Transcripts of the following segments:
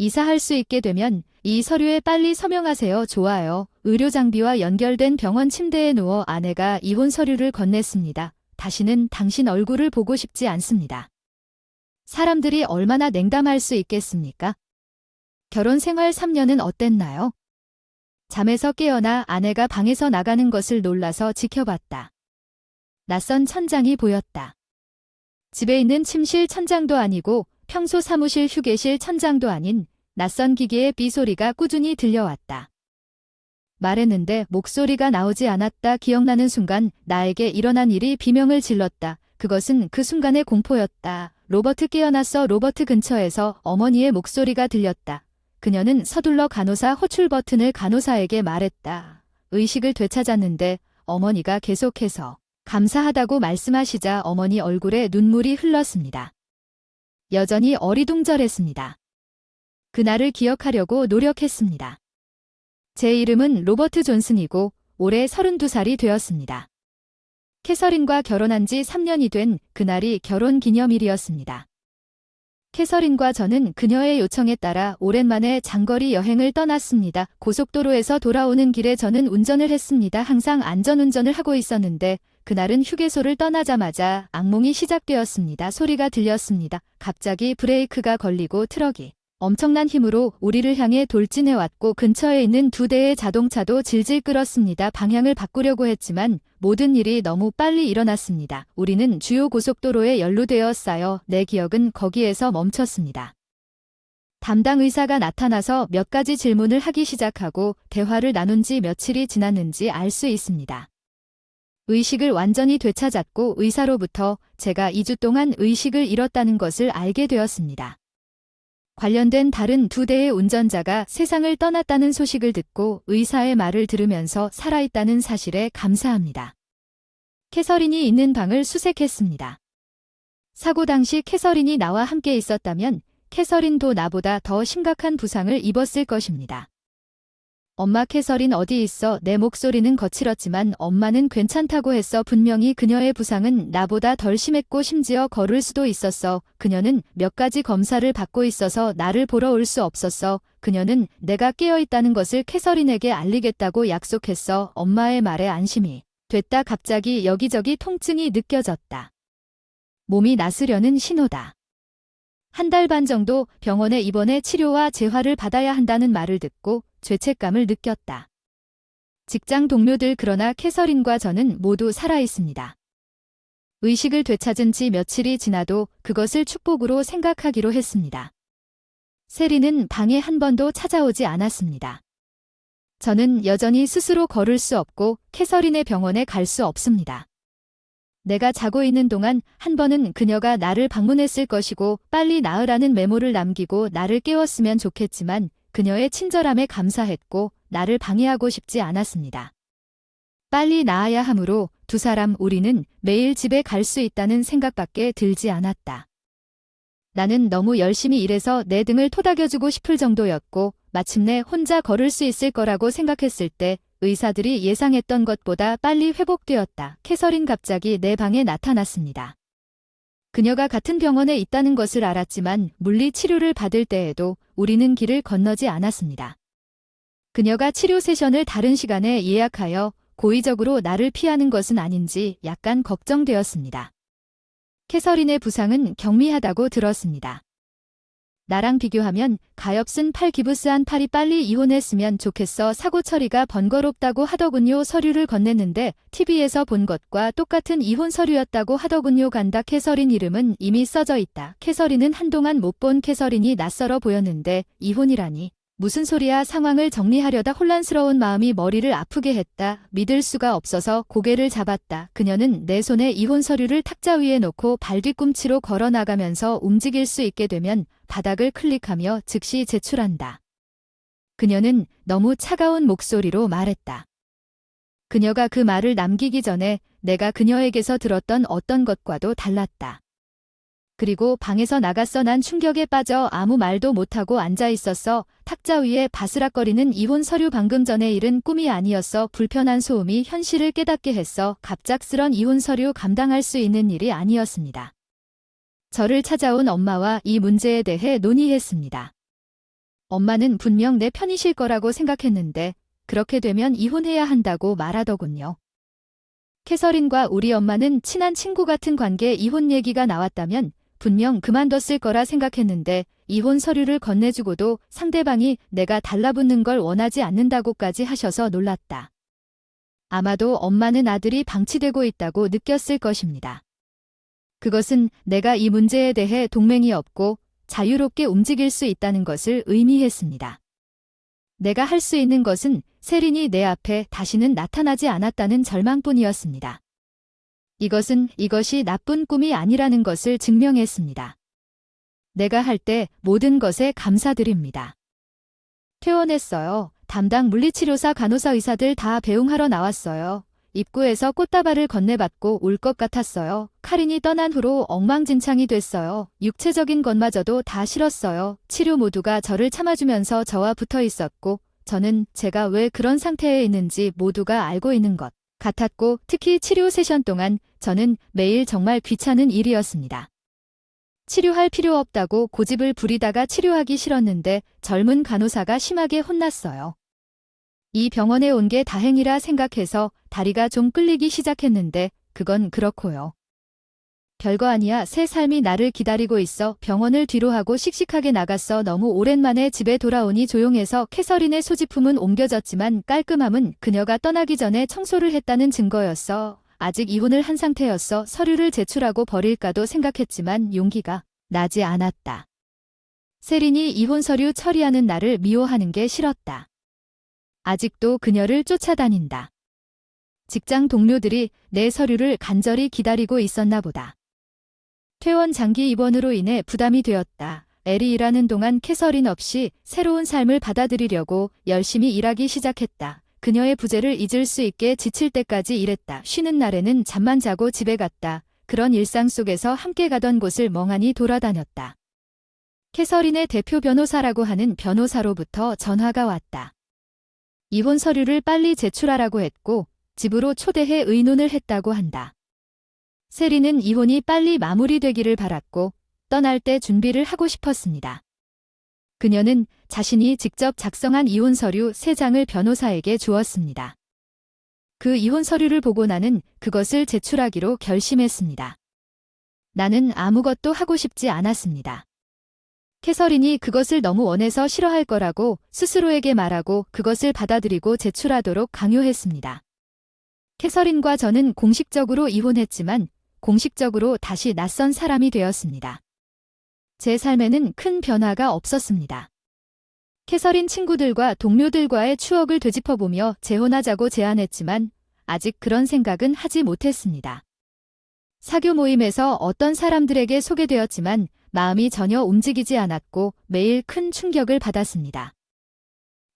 이사할 수 있게 되면 이 서류에 빨리 서명하세요. 좋아요. 의료 장비와 연결된 병원 침대에 누워 아내가 이혼 서류를 건넸습니다. 다시는 당신 얼굴을 보고 싶지 않습니다. 사람들이 얼마나 냉담할 수 있겠습니까? 결혼 생활 3년은 어땠나요? 잠에서 깨어나 아내가 방에서 나가는 것을 놀라서 지켜봤다. 낯선 천장이 보였다. 집에 있는 침실 천장도 아니고 평소 사무실 휴게실 천장도 아닌 낯선 기계의 삐소리가 꾸준히 들려왔다. 말했는데 목소리가 나오지 않았다. 기억나는 순간 나에게 일어난 일이 비명을 질렀다. 그것은 그 순간의 공포였다. 로버트 깨어났어. 로버트 근처에서 어머니의 목소리가 들렸다. 그녀는 서둘러 간호사 호출 버튼을 간호사에게 말했다. 의식을 되찾았는데 어머니가 계속해서 감사하다고 말씀하시자 어머니 얼굴에 눈물이 흘렀습니다. 여전히 어리둥절했습니다. 그날을 기억하려고 노력했습니다. 제 이름은 로버트 존슨이고 올해 32살이 되었습니다. 캐서린과 결혼한 지 3년이 된 그날이 결혼 기념일이었습니다. 캐서린과 저는 그녀의 요청에 따라 오랜만에 장거리 여행을 떠났습니다. 고속도로에서 돌아오는 길에 저는 운전을 했습니다. 항상 안전운전을 하고 있었는데 그날은 휴게소를 떠나자마자 악몽이 시작되었습니다. 소리가 들렸습니다. 갑자기 브레이크가 걸리고 트럭이 엄청난 힘으로 우리를 향해 돌진해왔고 근처에 있는 2대의 자동차도 질질 끌었습니다. 방향을 바꾸려고 했지만 모든 일이 너무 빨리 일어났습니다. 우리는 주요 고속도로에 연루되었어요. 내 기억은 거기에서 멈췄습니다. 담당 의사가 나타나서 몇 가지 질문을 하기 시작하고 대화를 나눈 지 며칠이 지났는지 알 수 있습니다. 의식을 완전히 되찾았고 의사로부터 제가 2주 동안 의식을 잃었다는 것을 알게 되었습니다. 관련된 다른 2대의 운전자가 세상을 떠났다는 소식을 듣고 의사의 말을 들으면서 살아있다는 사실에 감사합니다. 캐서린이 있는 방을 수색했습니다. 사고 당시 캐서린이 나와 함께 있었다면 캐서린도 나보다 더 심각한 부상을 입었을 것입니다. 엄마 캐서린 어디 있어? 내 목소리는 거칠었지만 엄마는 괜찮다고 했어. 분명히 그녀의 부상은 나보다 덜 심했고 심지어 걸을 수도 있었어. 그녀는 몇 가지 검사를 받고 있어서 나를 보러 올 수 없었어. 그녀는 내가 깨어있다는 것을 캐서린에게 알리겠다고 약속했어. 엄마의 말에 안심이 됐다. 갑자기 여기저기 통증이 느껴졌다. 몸이 나으려는 신호다. 1달 반 정도 병원에 입원해 치료와 재활을 받아야 한다는 말을 듣고 죄책감을 느꼈다. 직장 동료들 그러나 캐서린과 저는 모두 살아있습니다. 의식을 되찾은 지 며칠이 지나도 그것을 축복으로 생각하기로 했습니다. 세리는 방에 한 번도 찾아오지 않았습니다. 저는 여전히 스스로 걸을 수 없고 캐서린의 병원에 갈 수 없습니다. 내가 자고 있는 동안 한 번은 그녀가 나를 방문했을 것이고 빨리 나으라는 메모를 남기고 나를 깨웠으면 좋겠지만 그녀의 친절함에 감사했고 나를 방해하고 싶지 않았습니다. 빨리 나아야 하므로 두 사람 우리는 매일 집에 갈 수 있다는 생각밖에 들지 않았다. 나는 너무 열심히 일해서 내 등을 토닥여주고 싶을 정도였고 마침내 혼자 걸을 수 있을 거라고 생각했을 때 의사들이 예상했던 것보다 빨리 회복되었다. 캐서린 갑자기 내 방에 나타났습니다. 그녀가 같은 병원에 있다는 것을 알았지만 물리 치료를 받을 때에도 우리는 길을 건너지 않았습니다. 그녀가 치료 세션을 다른 시간에 예약하여 고의적으로 나를 피하는 것은 아닌지 약간 걱정되었습니다. 캐서린의 부상은 경미하다고 들었습니다. 나랑 비교하면 가엾은 팔 기부스한 팔이 빨리 이혼했으면 좋겠어. 사고 처리가 번거롭다고 하더군요. 서류를 건넸는데 TV에서 본 것과 똑같은 이혼 서류였다고 하더군요. 간다. 캐서린 이름은 이미 써져 있다. 캐서린은 한동안 못 본 캐서린이 낯설어 보였는데 이혼이라니. 무슨 소리야. 상황을 정리하려다 혼란스러운 마음이 머리를 아프게 했다. 믿을 수가 없어서 고개를 잡았다. 그녀는 내 손에 이혼 서류를 탁자 위에 놓고 발 뒤꿈치로 걸어 나가면서 움직일 수 있게 되면 바닥을 클릭하며 즉시 제출한다. 그녀는 너무 차가운 목소리로 말했다. 그녀가 그 말을 남기기 전에 내가 그녀에게서 들었던 어떤 것과도 달랐다. 그리고 방에서 나갔어. 난 충격에 빠져 아무 말도 못하고 앉아 있었어. 탁자 위에 바스락거리는 이혼 서류. 방금 전의 일은 꿈이 아니었어. 불편한 소음이 현실을 깨닫게 했어. 갑작스런 이혼 서류 감당할 수 있는 일이 아니었습니다. 저를 찾아온 엄마와 이 문제에 대해 논의했습니다. 엄마는 분명 내 편이실 거라고 생각했는데 그렇게 되면 이혼해야 한다고 말하더군요. 캐서린과 우리 엄마는 친한 친구 같은 관계 이혼 얘기가 나왔다면 분명 그만뒀을 거라 생각했는데 이혼 서류를 건네주고도 상대방이 내가 달라붙는 걸 원하지 않는다고까지 하셔서 놀랐다. 아마도 엄마는 아들이 방치되고 있다고 느꼈을 것입니다. 그것은 내가 이 문제에 대해 동맹이 없고 자유롭게 움직일 수 있다는 것을 의미했습니다. 내가 할 수 있는 것은 세린이 내 앞에 다시는 나타나지 않았다는 절망뿐이었습니다. 이것이 나쁜 꿈이 아니라는 것을 증명했습니다. 내가 할 때 모든 것에 감사드립니다. 퇴원했어요. 담당 물리치료사, 간호사, 의사들 다 배웅하러 나왔어요. 입구에서 꽃다발을 건네받고 울 것 같았어요. 카린이 떠난 후로 엉망진창이 됐어요. 육체적인 것마저도 다 싫었어요. 치료 모두가 저를 참아주면서 저와 붙어 있었고 저는 제가 왜 그런 상태에 있는지 모두가 알고 있는 것 같았고 특히 치료 세션 동안 저는 매일 정말 귀찮은 일이었습니다. 치료할 필요 없다고 고집을 부리다가 치료하기 싫었는데 젊은 간호사가 심하게 혼났어요. 이 병원에 온 게 다행이라 생각해서 다리가 좀 끌리기 시작했는데 그건 그렇고요. 별거 아니야. 새 삶이 나를 기다리고 있어. 병원을 뒤로 하고 씩씩하게 나갔어. 너무 오랜만에 집에 돌아오니 조용해서 캐서린의 소지품은 옮겨졌지만 깔끔함은 그녀가 떠나기 전에 청소를 했다는 증거였어. 아직 이혼을 한 상태였어. 서류를 제출하고 버릴까도 생각했지만 용기가 나지 않았다. 세린이 이혼 서류 처리하는 나를 미워하는 게 싫었다. 아직도 그녀를 쫓아다닌다. 직장 동료들이 내 서류를 간절히 기다리고 있었나 보다. 퇴원 장기 입원으로 인해 부담이 되었다. 엘이 일하는 동안 캐서린 없이 새로운 삶을 받아들이려고 열심히 일하기 시작했다. 그녀의 부재를 잊을 수 있게 지칠 때까지 일했다. 쉬는 날에는 잠만 자고 집에 갔다. 그런 일상 속에서 함께 가던 곳을 멍하니 돌아다녔다. 캐서린의 대표 변호사라고 하는 변호사로부터 전화가 왔다. 이혼 서류를 빨리 제출하라고 했고 집으로 초대해 의논을 했다고 한다. 세린은 이혼이 빨리 마무리되기를 바랐고 떠날 때 준비를 하고 싶었습니다. 그녀는 자신이 직접 작성한 이혼 서류 3장을 변호사에게 주었습니다. 그 이혼 서류를 보고 나는 그것을 제출하기로 결심했습니다. 나는 아무것도 하고 싶지 않았습니다. 캐서린이 그것을 너무 원해서 싫어할 거라고 스스로에게 말하고 그것을 받아들이고 제출하도록 강요했습니다. 캐서린과 저는 공식적으로 이혼했지만 공식적으로 다시 낯선 사람이 되었습니다. 제 삶에는 큰 변화가 없었습니다. 캐서린 친구들과 동료들과의 추억을 되짚어보며 재혼하자고 제안했지만 아직 그런 생각은 하지 못했습니다. 사교 모임에서 어떤 사람들에게 소개되었지만 마음이 전혀 움직이지 않았고 매일 큰 충격을 받았습니다.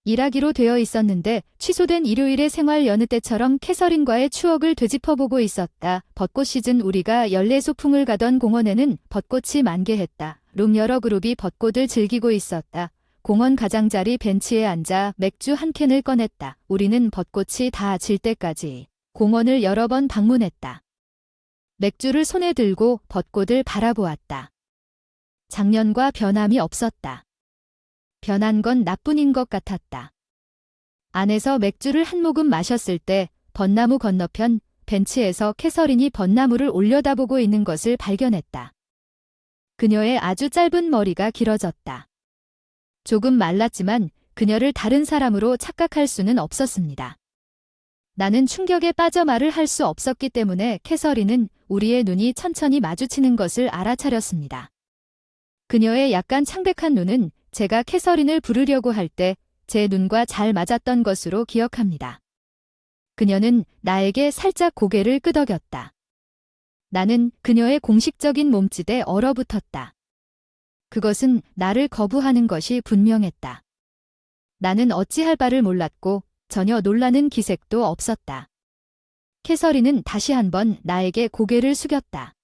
일하기로 되어 있었는데 취소된 일요일의 생활 여느 때처럼 캐서린과의 추억을 되짚어보고 있었다. 벚꽃 시즌 우리가 연례소풍을 가던 공원에는 벚꽃이 만개했다. 룸 여러 그룹이 벚꽃을 즐기고 있었다. 공원 가장자리 벤치에 앉아 맥주 한 캔을 꺼냈다. 우리는 벚꽃이 다 질 때까지 공원을 여러 번 방문했다. 맥주를 손에 들고 벚꽃을 바라보았다. 작년과 변함이 없었다. 변한 건 나뿐인 것 같았다. 안에서 맥주를 한 모금 마셨을 때 벚나무 건너편 벤치에서 캐서린이 벚나무를 올려다보고 있는 것을 발견했다. 그녀의 아주 짧은 머리가 길어졌다. 조금 말랐지만 그녀를 다른 사람으로 착각할 수는 없었습니다. 나는 충격에 빠져 말을 할 수 없었기 때문에 캐서린은 우리의 눈이 천천히 마주치는 것을 알아차렸습니다. 그녀의 약간 창백한 눈은 제가 캐서린을 부르려고 할 때 제 눈과 잘 맞았던 것으로 기억합니다. 그녀는 나에게 살짝 고개를 끄덕였다. 나는 그녀의 공식적인 몸짓에 얼어붙었다. 그것은 나를 거부하는 것이 분명했다. 나는 어찌할 바를 몰랐고 전혀 놀라는 기색도 없었다. 캐서린은 다시 한번 나에게 고개를 숙였다.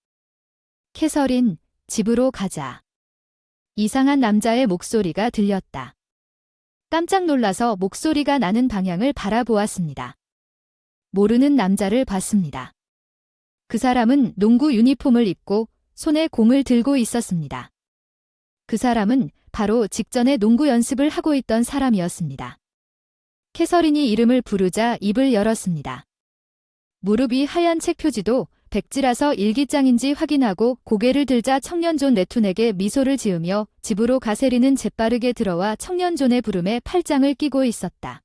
캐서린, 집으로 가자. 이상한 남자의 목소리가 들렸다. 깜짝 놀라서 목소리가 나는 방향을 바라보았습니다. 모르는 남자를 봤습니다. 그 사람은 농구 유니폼을 입고 손에 공을 들고 있었습니다. 그 사람은 바로 직전에 농구 연습을 하고 있던 사람이었습니다. 캐서린이 이름을 부르자 입을 열었습니다. 무릎이 하얀 책 표지도 백지라서 일기장인지 확인하고 고개를 들자 청년 존 레툰에게 미소를 지으며 집으로 가세리는 재빠르게 들어와 청년 존의 부름에 팔짱을 끼고 있었다.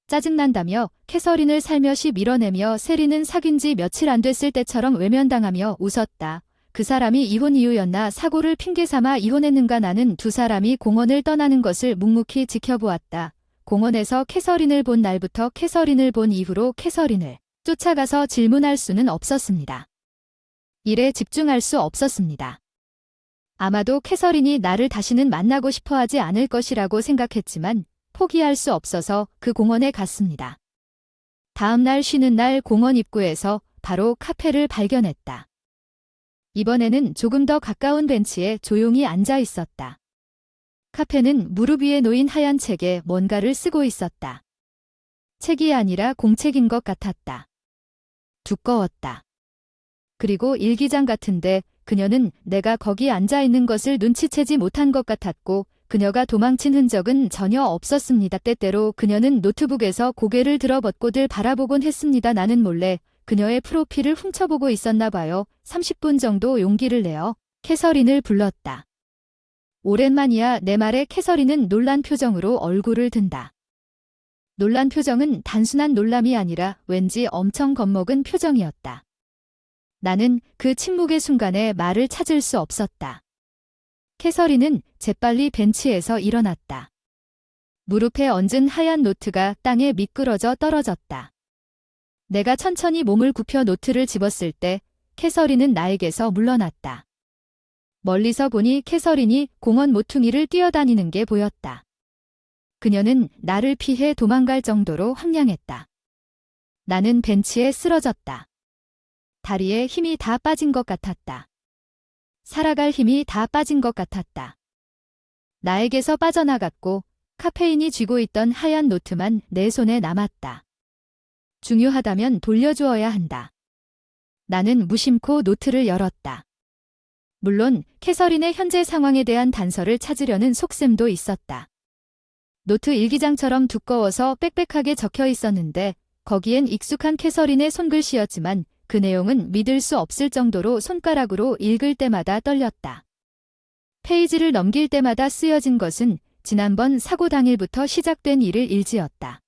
짜증난다며 캐서린을 살며시 밀어내며 세리는 사귄 지 며칠 안 됐을 때처럼 외면당하며 웃었다. 그 사람이 이혼 이유였나 사고를 핑계삼아 이혼했는가. 나는 두 사람이 공원을 떠나는 것을 묵묵히 지켜보았다. 공원에서 캐서린을 본 날부터 캐서린을 본 이후로 캐서린을 쫓아가서 질문할 수는 없었습니다. 일에 집중할 수 없었습니다. 아마도 캐서린이 나를 다시는 만나고 싶어 하지 않을 것이라고 생각했지만 포기할 수 없어서 그 공원에 갔습니다. 다음 날 쉬는 날 공원 입구에서 바로 카페를 발견했다. 이번에는 조금 더 가까운 벤치에 조용히 앉아 있었다. 카페는 무릎 위에 놓인 하얀 책에 뭔가를 쓰고 있었다. 책이 아니라 공책인 것 같았다. 두꺼웠다. 그리고 일기장 같은데 그녀는 내가 거기 앉아 있는 것을 눈치채지 못한 것 같았고 그녀가 도망친 흔적은 전혀 없었습니다. 때때로 그녀는 노트북에서 고개를 들어 벚꽃을 바라보곤 했습니다. 나는 몰래 그녀의 프로필을 훔쳐보고 있었나 봐요. 30분 정도 용기를 내어 캐서린을 불렀다. 오랜만이야. 내 말에 캐서린은 놀란 표정으로 얼굴을 든다. 놀란 표정은 단순한 놀람이 아니라 왠지 엄청 겁먹은 표정이었다. 나는 그 침묵의 순간에 말을 찾을 수 없었다. 캐서린은 재빨리 벤치에서 일어났다. 무릎에 얹은 하얀 노트가 땅에 미끄러져 떨어졌다. 내가 천천히 몸을 굽혀 노트를 집었을 때 캐서린은 나에게서 물러났다. 멀리서 보니 캐서린이 공원 모퉁이를 뛰어다니는 게 보였다. 그녀는 나를 피해 도망갈 정도로 황량했다. 나는 벤치에 쓰러졌다. 다리에 힘이 다 빠진 것 같았다. 살아갈 힘이 다 빠진 것 같았다. 나에게서 빠져나갔고 카페인이 쥐고 있던 하얀 노트만 내 손에 남았다. 중요하다면 돌려주어야 한다. 나는 무심코 노트를 열었다. 물론 캐서린의 현재 상황에 대한 단서를 찾으려는 속셈도 있었다. 노트 일기장처럼 두꺼워서 빽빽하게 적혀 있었는데 거기엔 익숙한 캐서린의 손글씨였지만 그 내용은 믿을 수 없을 정도로 손가락으로 읽을 때마다 떨렸다. 페이지를 넘길 때마다 쓰여진 것은 지난번 사고 당일부터 시작된 일을 일지었다.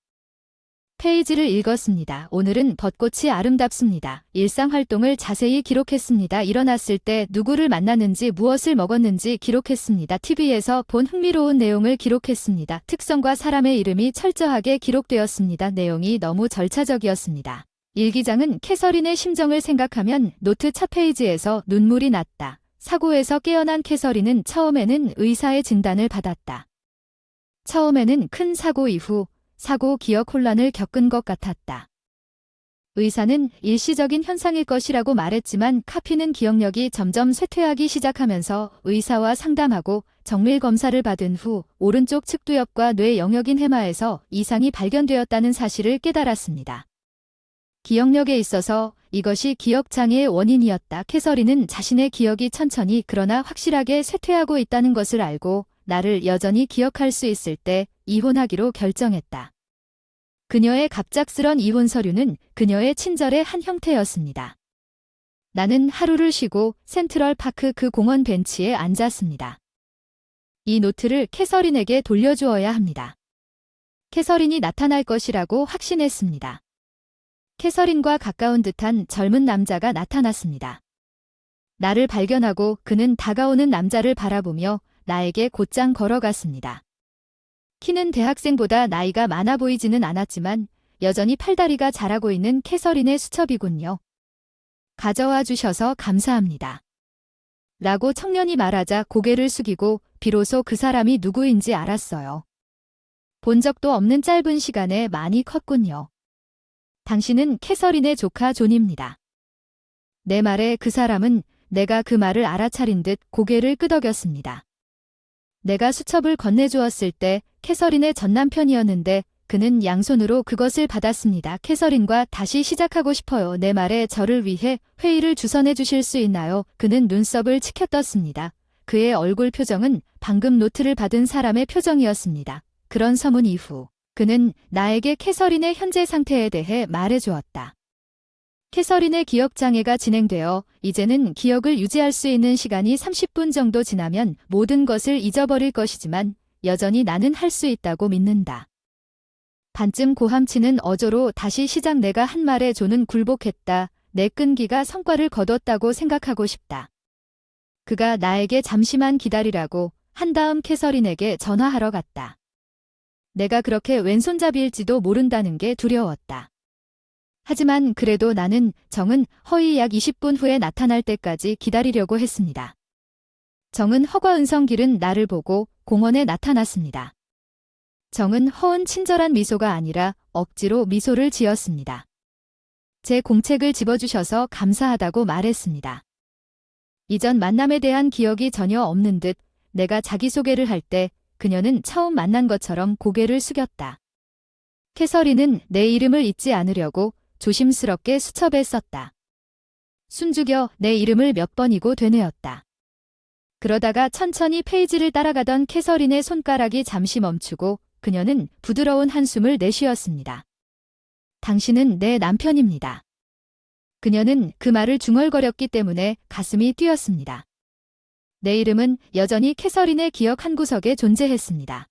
페이지를 읽었습니다. 오늘은 벚꽃이 아름답습니다. 일상활동을 자세히 기록했습니다. 일어났을 때 누구를 만났는지 무엇을 먹었는지 기록했습니다. TV에서 본 흥미로운 내용을 기록했습니다. 특성과 사람의 이름이 철저하게 기록되었습니다. 내용이 너무 절차적이었습니다. 일기장은 캐서린의 심정을 생각하면 노트 첫 페이지에서 눈물이 났다. 사고에서 깨어난 캐서린은 처음에는 의사의 진단을 받았다. 처음에는 큰 사고 이후 사고 기억 혼란을 겪은 것 같았다. 의사는 일시적인 현상일 것이라고 말했지만 카피는 기억력이 점점 쇠퇴하기 시작하면서 의사와 상담하고 정밀 검사를 받은 후 오른쪽 측두엽과 뇌 영역인 해마에서 이상이 발견되었다는 사실을 깨달았습니다. 기억력에 있어서 이것이 기억장애의 원인이었다. 캐서린은 자신의 기억이 천천히 그러나 확실하게 쇠퇴하고 있다는 것을 알고 나를 여전히 기억할 수 있을 때 이혼하기로 결정했다. 그녀의 갑작스런 이혼 서류는 그녀의 친절의 한 형태였습니다. 나는 하루를 쉬고 센트럴파크 그 공원 벤치에 앉았습니다. 이 노트를 캐서린에게 돌려주어야 합니다. 캐서린이 나타날 것이라고 확신했습니다. 캐서린과 가까운 듯한 젊은 남자가 나타났습니다. 나를 발견하고 그는 다가오는 남자를 바라보며 나에게 곧장 걸어갔습니다. 키는 대학생보다 나이가 많아 보이지는 않았지만 여전히 팔다리가 자라고 있는 캐서린의 수첩이군요. 가져와 주셔서 감사합니다. 라고 청년이 말하자 고개를 숙이고 비로소 그 사람이 누구인지 알았어요. 본 적도 없는 짧은 시간에 많이 컸군요. 당신은 캐서린의 조카 존입니다. 내 말에 그 사람은 내가 그 말을 알아차린 듯 고개를 끄덕였습니다. 내가 수첩을 건네주었을 때 캐서린의 전남편이었는데 그는 양손으로 그것을 받았습니다. 캐서린과 다시 시작하고 싶어요. 내 말에 저를 위해 회의를 주선해 주실 수 있나요? 그는 눈썹을 치켜떴습니다. 그의 얼굴 표정은 방금 노트를 받은 사람의 표정이었습니다. 그런 서문 이후 그는 나에게 캐서린의 현재 상태에 대해 말해주었다. 캐서린의 기억장애가 진행되어 이제는 기억을 유지할 수 있는 시간이 30분 정도 지나면 모든 것을 잊어버릴 것이지만 여전히 나는 할 수 있다고 믿는다. 반쯤 고함치는 어조로 다시 시작. 내가 한 말에 조는 굴복했다. 내 끈기가 성과를 거뒀다고 생각하고 싶다. 그가 나에게 잠시만 기다리라고 한 다음 캐서린에게 전화하러 갔다. 내가 그렇게 왼손잡이일지도 모른다는 게 두려웠다. 하지만 그래도 나는 정은 허위 약 20분 후에 나타날 때까지 기다리려고 했습니다. 정은 허과 은성길은 나를 보고 공원에 나타났습니다. 정은 허은 친절한 미소가 아니라 억지로 미소를 지었습니다. 제 공책을 집어주셔서 감사하다고 말했습니다. 이전 만남에 대한 기억이 전혀 없는 듯 내가 자기소개를 할 때 그녀는 처음 만난 것처럼 고개를 숙였다. 캐서린은 내 이름을 잊지 않으려고 조심스럽게 수첩에 썼다. 숨죽여 내 이름을 몇 번이고 되뇌었다. 그러다가 천천히 페이지를 따라가던 캐서린의 손가락이 잠시 멈추고 그녀는 부드러운 한숨을 내쉬었습니다. 당신은 내 남편입니다. 그녀는 그 말을 중얼거렸기 때문에 가슴이 뛰었습니다. 내 이름은 여전히 캐서린의 기억 한구석에 존재했습니다.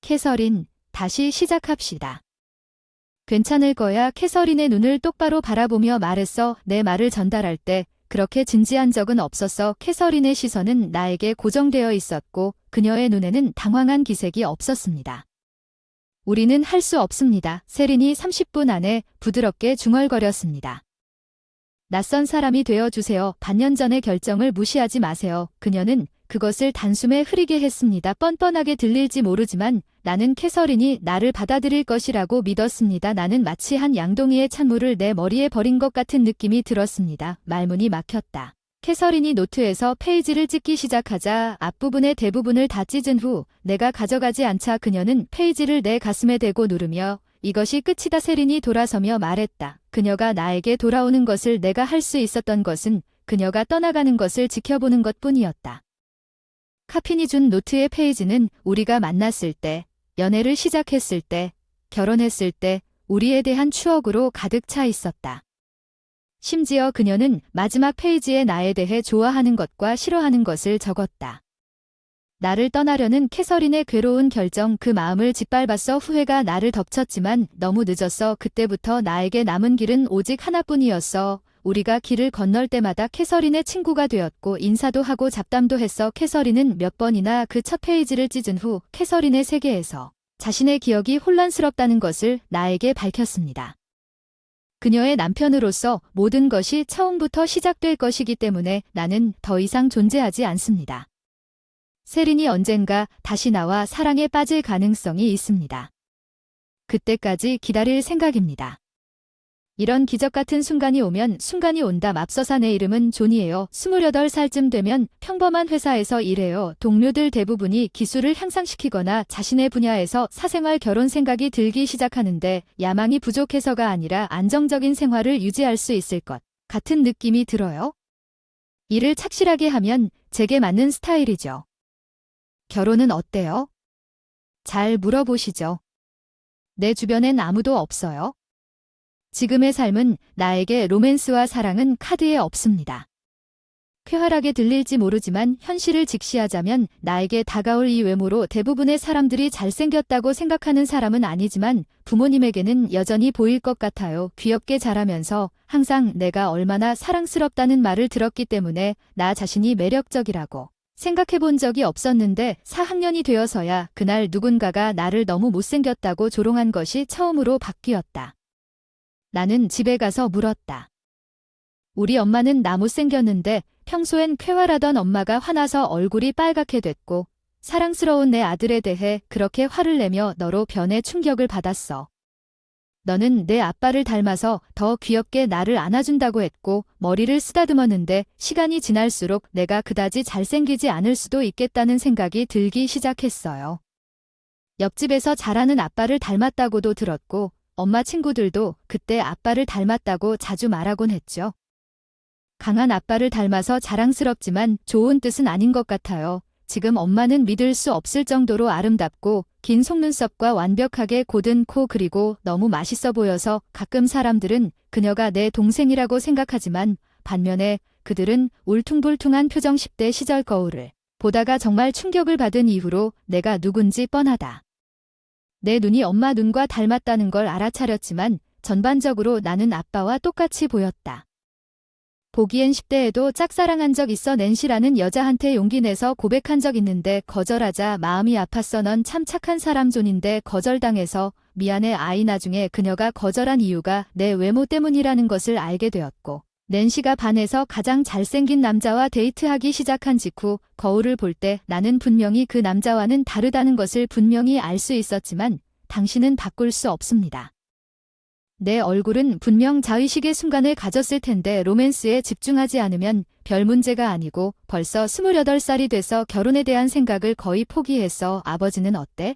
캐서린, 다시 시작합시다. 괜찮을 거야. 캐서린의 눈을 똑바로 바라보며 말했어. 내 말을 전달할 때 그렇게 진지한 적은 없었어. 캐서린의 시선은 나에게 고정되어 있었고 그녀의 눈에는 당황한 기색이 없었습니다. 우리는 할 수 없습니다. 세린이 30분 안에 부드럽게 중얼거렸습니다. 낯선 사람이 되어주세요. 반년 전의 결정을 무시하지 마세요. 그녀는 그것을 단숨에 흐리게 했습니다. 뻔뻔하게 들릴지 모르지만 나는 캐서린이 나를 받아들일 것이라고 믿었습니다. 나는 마치 한 양동이의 찬물을 내 머리에 버린 것 같은 느낌이 들었습니다. 말문이 막혔다. 캐서린이 노트에서 페이지를 찢기 시작하자 앞부분의 대부분을 다 찢은 후 내가 가져가지 않자 그녀는 페이지를 내 가슴에 대고 누르며 이것이 끝이다. 세린이 돌아서며 말했다. 그녀가 나에게 돌아오는 것을 내가 할 수 있었던 것은 그녀가 떠나가는 것을 지켜보는 것뿐이었다. 카핀이 준 노트의 페이지는 우리가 만났을 때, 연애를 시작했을 때, 결혼했을 때 우리에 대한 추억으로 가득 차 있었다. 심지어 그녀는 마지막 페이지에 나에 대해 좋아하는 것과 싫어하는 것을 적었다. 나를 떠나려는 캐서린의 괴로운 결정, 그 마음을 짓밟았어. 후회가 나를 덮쳤지만 너무 늦었어. 그때부터 나에게 남은 길은 오직 하나뿐이었어. 우리가 길을 건널 때마다 캐서린의 친구가 되었고 인사도 하고 잡담도 했어. 캐서린은 몇 번이나 그 첫 페이지를 찢은 후 캐서린의 세계에서 자신의 기억이 혼란스럽다는 것을 나에게 밝혔습니다. 그녀의 남편으로서 모든 것이 처음부터 시작될 것이기 때문에 나는 더 이상 존재하지 않습니다. 세린이 언젠가 다시 나와 사랑에 빠질 가능성이 있습니다. 그때까지 기다릴 생각입니다. 이런 기적 같은 순간이 오면 순간이 온다. 맙소사 내 이름은 존이에요. 28살쯤 되면 평범한 회사에서 일해요. 동료들 대부분이 기술을 향상시키거나 자신의 분야에서 사생활 결혼 생각이 들기 시작하는데 야망이 부족해서가 아니라 안정적인 생활을 유지할 수 있을 것 같은 느낌이 들어요. 일을 착실하게 하면 제게 맞는 스타일이죠. 결혼은 어때요? 잘 물어보시죠. 내 주변엔 아무도 없어요. 지금의 삶은 나에게 로맨스와 사랑은 카드에 없습니다. 쾌활하게 들릴지 모르지만 현실을 직시하자면 나에게 다가올 이 외모로 대부분의 사람들이 잘생겼다고 생각하는 사람은 아니지만 부모님에게는 여전히 보일 것 같아요. 귀엽게 자라면서 항상 내가 얼마나 사랑스럽다는 말을 들었기 때문에 나 자신이 매력적이라고 생각해 본 적이 없었는데 4학년이 되어서야 그날 누군가가 나를 너무 못생겼다고 조롱한 것이 처음으로 바뀌었다. 나는 집에 가서 물었다. 우리 엄마는 나 못생겼는데 평소엔 쾌활하던 엄마가 화나서 얼굴이 빨갛게 됐고 사랑스러운 내 아들에 대해 그렇게 화를 내며 너로 변해 충격을 받았어. 너는 내 아빠를 닮아서 더 귀엽게 나를 안아준다고 했고 머리를 쓰다듬었는데 시간이 지날수록 내가 그다지 잘생기지 않을 수도 있겠다는 생각이 들기 시작했어요. 옆집에서 자라는 아빠를 닮았다고도 들었고 엄마 친구들도 그때 아빠를 닮았다고 자주 말하곤 했죠. 강한 아빠를 닮아서 자랑스럽지만 좋은 뜻은 아닌 것 같아요. 지금 엄마는 믿을 수 없을 정도로 아름답고 긴 속눈썹과 완벽하게 고든 코 그리고 너무 맛있어 보여서 가끔 사람들은 그녀가 내 동생이라고 생각하지만 반면에 그들은 울퉁불퉁한 표정 10대 시절 거울을 보다가 정말 충격을 받은 이후로 내가 누군지 뻔하다. 내 눈이 엄마 눈과 닮았다는 걸 알아차렸지만 전반적으로 나는 아빠와 똑같이 보였다. 보기엔 10대에도 짝사랑한 적 있어 낸시라는 여자한테 용기 내서 고백한 적 있는데 거절하자 마음이 아팠어. 넌 참 착한 사람 존인데 거절당해서 미안해. 아이 나중에 그녀가 거절한 이유가 내 외모 때문이라는 것을 알게 되었고 낸시가 반에서 가장 잘생긴 남자와 데이트하기 시작한 직후 거울을 볼 때 나는 분명히 그 남자와는 다르다는 것을 분명히 알 수 있었지만 당신은 바꿀 수 없습니다. 내 얼굴은 분명 자의식의 순간을 가졌을 텐데 로맨스에 집중하지 않으면 별 문제가 아니고 벌써 28살이 돼서 결혼에 대한 생각을 거의 포기했어. 아버지는 어때?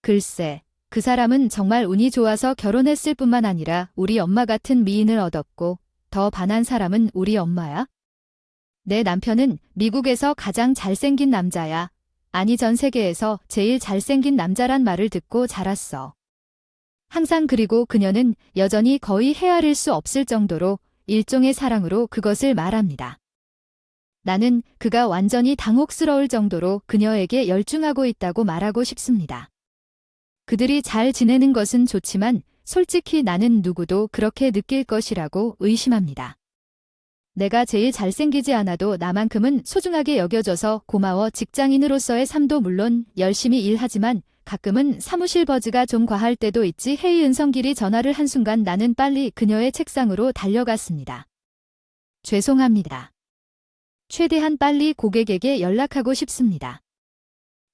글쎄, 그 사람은 정말 운이 좋아서 결혼했을 뿐만 아니라 우리 엄마 같은 미인을 얻었고 더 반한 사람은 우리 엄마야. 내 남편은 미국에서 가장 잘생긴 남자야. 아니 전 세계에서 제일 잘생긴 남자란 말을 듣고 자랐어. 항상 그리고 그녀는 여전히 거의 헤아릴 수 없을 정도로 일종의 사랑으로 그것을 말합니다. 나는 그가 완전히 당혹스러울 정도로 그녀에게 열중하고 있다고 말하고 싶습니다. 그들이 잘 지내는 것은 좋지만 솔직히 나는 누구도 그렇게 느낄 것이라고 의심합니다. 내가 제일 잘생기지 않아도 나만큼은 소중하게 여겨줘서 고마워. 직장인으로서의 삶도 물론 열심히 일하지만 가끔은 사무실 버즈가 좀 과할 때도 있지. 헤이 은성길이 전화를 한 순간 나는 빨리 그녀의 책상으로 달려갔습니다. 죄송합니다. 최대한 빨리 고객에게 연락하고 싶습니다.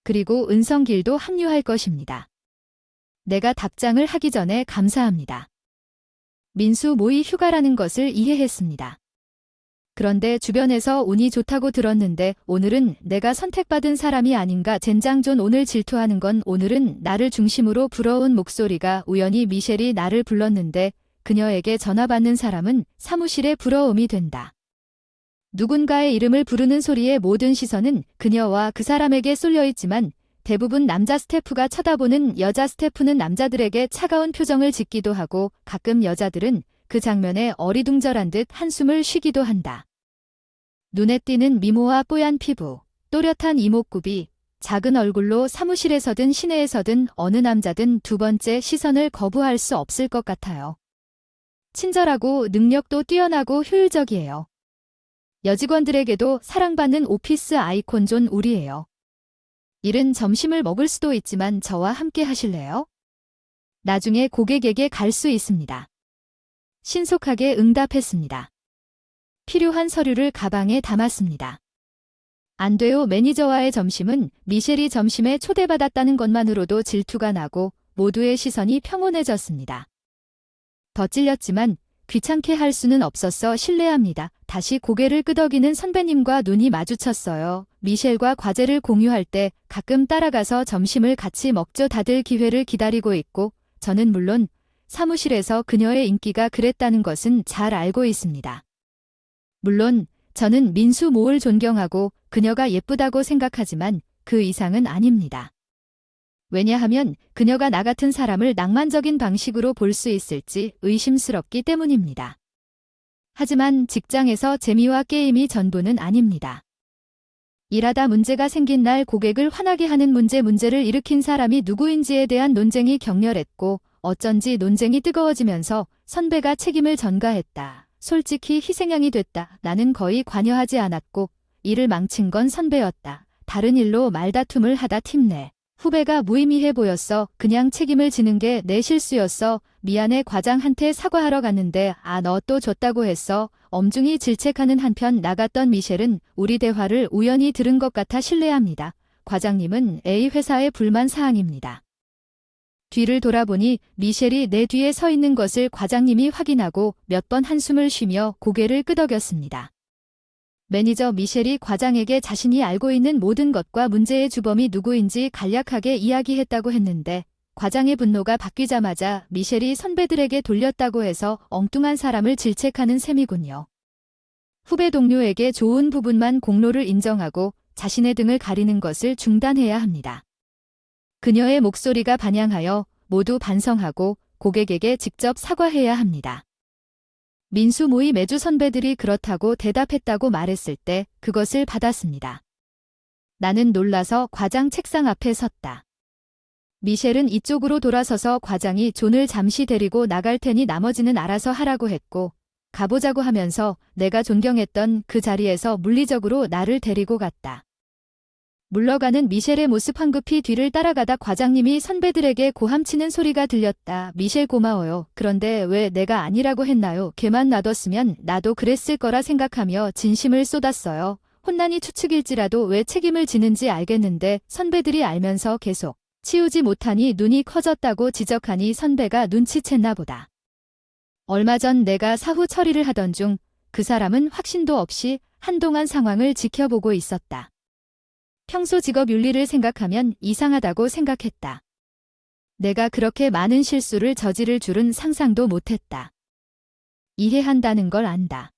그리고 은성길도 합류할 것입니다. 내가 답장을 하기 전에 감사합니다. 민수 모의 휴가라는 것을 이해했습니다. 그런데 주변에서 운이 좋다고 들었는데 오늘은 내가 선택받은 사람이 아닌가. 젠장존 오늘 질투하는 건 오늘은 나를 중심으로 부러운 목소리가 우연히 미셸이 나를 불렀는데 그녀에게 전화 받는 사람은 사무실의 부러움이 된다. 누군가의 이름을 부르는 소리에 모든 시선은 그녀와 그 사람에게 쏠려 있지만 대부분 남자 스태프가 쳐다보는 여자 스태프는 남자들에게 차가운 표정을 짓기도 하고 가끔 여자들은 그 장면에 어리둥절한 듯 한숨을 쉬기도 한다. 눈에 띄는 미모와 뽀얀 피부, 또렷한 이목구비, 작은 얼굴로 사무실에서든 시내에서든 어느 남자든 두 번째 시선을 거부할 수 없을 것 같아요. 친절하고 능력도 뛰어나고 효율적이에요. 여직원들에게도 사랑받는 오피스 아이콘 존 우리예요. 일은 점심을 먹을 수도 있지만 저와 함께 하실래요? 나중에 고객에게 갈 수 있습니다. 신속하게 응답했습니다. 필요한 서류를 가방에 담았습니다. 안 돼요. 매니저와의 점심은 미셸이 점심에 초대받았다는 것만으로도 질투가 나고 모두의 시선이 평온해졌습니다. 더 찔렸지만 귀찮게 할 수는 없었어. 실례합니다. 다시 고개를 끄덕이는 선배님과 눈이 마주쳤어요. 미셸과 과제를 공유할 때 가끔 따라가서 점심을 같이 먹죠. 다들 기회를 기다리고 있고 저는 물론 사무실에서 그녀의 인기가 그랬다는 것은 잘 알고 있습니다. 물론 저는 민수 모를 존경하고 그녀가 예쁘다고 생각하지만 그 이상은 아닙니다. 왜냐하면 그녀가 나 같은 사람을 낭만적인 방식으로 볼 수 있을지 의심스럽기 때문입니다. 하지만 직장에서 재미와 게임이 전부는 아닙니다. 일하다 문제가 생긴 날 고객을 화나게 하는 문제를 일으킨 사람이 누구인지에 대한 논쟁이 격렬했고 어쩐지 논쟁이 뜨거워지면서 선배가 책임을 전가했다. 솔직히 희생양이 됐다. 나는 거의 관여하지 않았고 일을 망친 건 선배였다. 다른 일로 말다툼을 하다 팀 내 후배가 무의미해 보였어. 그냥 책임을 지는 게 내 실수였어. 미안해. 과장한테 사과하러 갔는데 너 또 줬다고 했어. 엄중히 질책하는 한편 나갔던 미셸은 우리 대화를 우연히 들은 것 같아 실례합니다. 과장님은 A 회사의 불만 사항입니다. 뒤를 돌아보니 미셸이 내 뒤에 서 있는 것을 과장님이 확인하고 몇 번 한숨을 쉬며 고개를 끄덕였습니다. 매니저 미셸이 과장에게 자신이 알고 있는 모든 것과 문제의 주범이 누구인지 간략하게 이야기했다고 했는데 과장의 분노가 바뀌자마자 미셸이 선배들에게 돌렸다고 해서 엉뚱한 사람을 질책하는 셈이군요. 후배 동료에게 좋은 부분만 공로를 인정하고 자신의 등을 가리는 것을 중단해야 합니다. 그녀의 목소리가 반향하여 모두 반성하고 고객에게 직접 사과해야 합니다. 민수 모의 매주 선배들이 그렇다고 대답했다고 말했을 때 그것을 받았습니다. 나는 놀라서 과장 책상 앞에 섰다. 미셸은 이쪽으로 돌아서서 과장이 존을 잠시 데리고 나갈 테니 나머지는 알아서 하라고 했고 가보자고 하면서 내가 존경했던 그 자리에서 물리적으로 나를 데리고 갔다. 물러가는 미셸의 모습 황급히 뒤를 따라가다 과장님이 선배들에게 고함치는 소리가 들렸다. 미셸 고마워요. 그런데 왜 내가 아니라고 했나요? 걔만 놔뒀으면 나도 그랬을 거라 생각하며 진심을 쏟았어요. 혼난이 추측일지라도 왜 책임을 지는지 알겠는데 선배들이 알면서 계속 치우지 못하니 눈이 커졌다고 지적하니 선배가 눈치챘나 보다. 얼마 전 내가 사후 처리를 하던 중 그 사람은 확신도 없이 한동안 상황을 지켜보고 있었다. 평소 직업 윤리를 생각하면 이상하다고 생각했다. 내가 그렇게 많은 실수를 저지를 줄은 상상도 못했다. 이해한다는 걸 안다.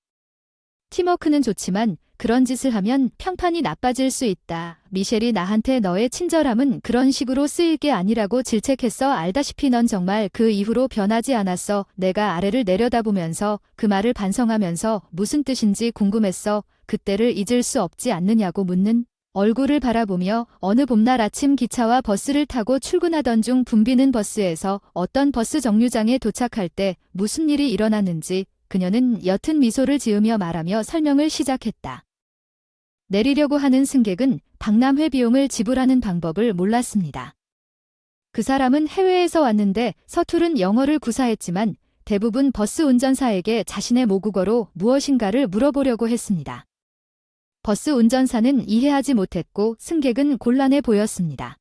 팀워크는 좋지만 그런 짓을 하면 평판이 나빠질 수 있다. 미셸이 나한테 너의 친절함은 그런 식으로 쓰일 게 아니라고 질책했어. 알다시피 넌 정말 그 이후로 변하지 않았어. 내가 아래를 내려다보면서 그 말을 반성하면서 무슨 뜻인지 궁금했어. 그때를 잊을 수 없지 않느냐고 묻는 얼굴을 바라보며 어느 봄날 아침 기차와 버스를 타고 출근하던 중 붐비는 버스에서 어떤 버스 정류장에 도착할 때 무슨 일이 일어났는지 그녀는 옅은 미소를 지으며 말하며 설명을 시작했다. 내리려고 하는 승객은 박람회 비용을 지불하는 방법을 몰랐습니다. 그 사람은 해외에서 왔는데 서투른 영어를 구사했지만 대부분 버스 운전사에게 자신의 모국어로 무엇인가를 물어보려고 했습니다. 버스 운전사는 이해하지 못했고 승객은 곤란해 보였습니다.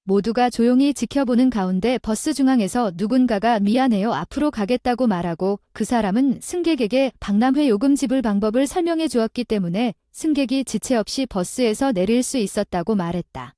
모두가 조용히 지켜보는 가운데 버스 중앙에서 누군가가 미안해요 앞으로 가겠다고 말하고 그 사람은 승객에게 박람회 요금 지불 방법을 설명해 주었기 때문에 승객이 지체 없이 버스에서 내릴 수 있었다고 말했다.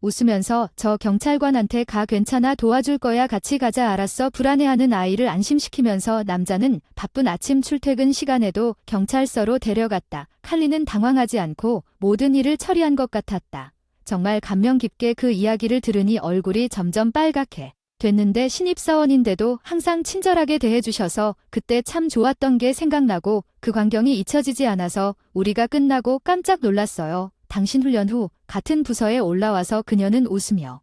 웃으면서 저 경찰관한테 가 괜찮아 도와줄 거야 같이 가자 알았어 불안해하는 아이를 안심시키면서 남자는 바쁜 아침 출퇴근 시간에도 경찰서로 데려갔다. 칼리는 당황하지 않고 모든 일을 처리한 것 같았다. 정말 감명 깊게 그 이야기를 들으니 얼굴이 점점 빨갛게 됐는데 신입사원인데도 항상 친절하게 대해주셔서 그때 참 좋았던 게 생각나고 그 광경이 잊혀지지 않아서 우리가 끝나고 깜짝 놀랐어요. 당신 훈련 후 같은 부서에 올라와서 그녀는 웃으며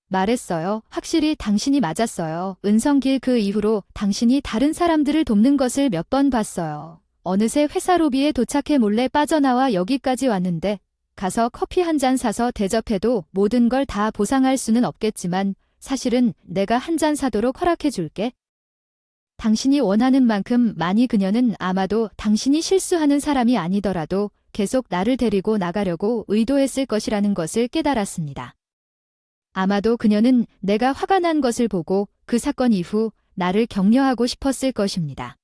말했어요. 확실히 당신이 맞았어요. 은성길 그 이후로 당신이 다른 사람들을 돕는 것을 몇 번 봤어요. 어느새 회사 로비에 도착해 몰래 빠져나와 여기까지 왔는데 가서 커피 한 잔 사서 대접해도 모든 걸 다 보상할 수는 없겠지만 사실은 내가 한 잔 사도록 허락해 줄게. 당신이 원하는 만큼 많이 그녀는 아마도 당신이 실수하는 사람이 아니더라도 계속 나를 데리고 나가려고 의도했을 것이라는 것을 깨달았습니다. 아마도 그녀는 내가 화가 난 것을 보고 그 사건 이후 나를 격려하고 싶었을 것입니다.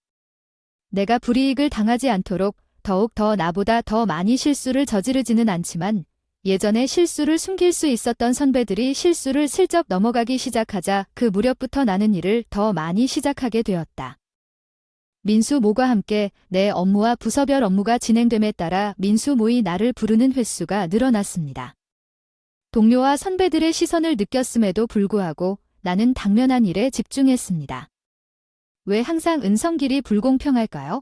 내가 불이익을 당하지 않도록 더욱 더 나보다 더 많이 실수를 저지르지는 않지만 예전에 실수를 숨길 수 있었던 선배들이 실수를 슬쩍 넘어가기 시작하자 그 무렵부터 나는 일을 더 많이 시작하게 되었다. 민수 모과 함께 내 업무와 부서별 업무가 진행됨에 따라 민수 모이 나를 부르는 횟수가 늘어났습니다. 동료와 선배들의 시선을 느꼈음에도 불구하고 나는 당면한 일에 집중했습니다. 왜 항상 은성길이 불공평할까요?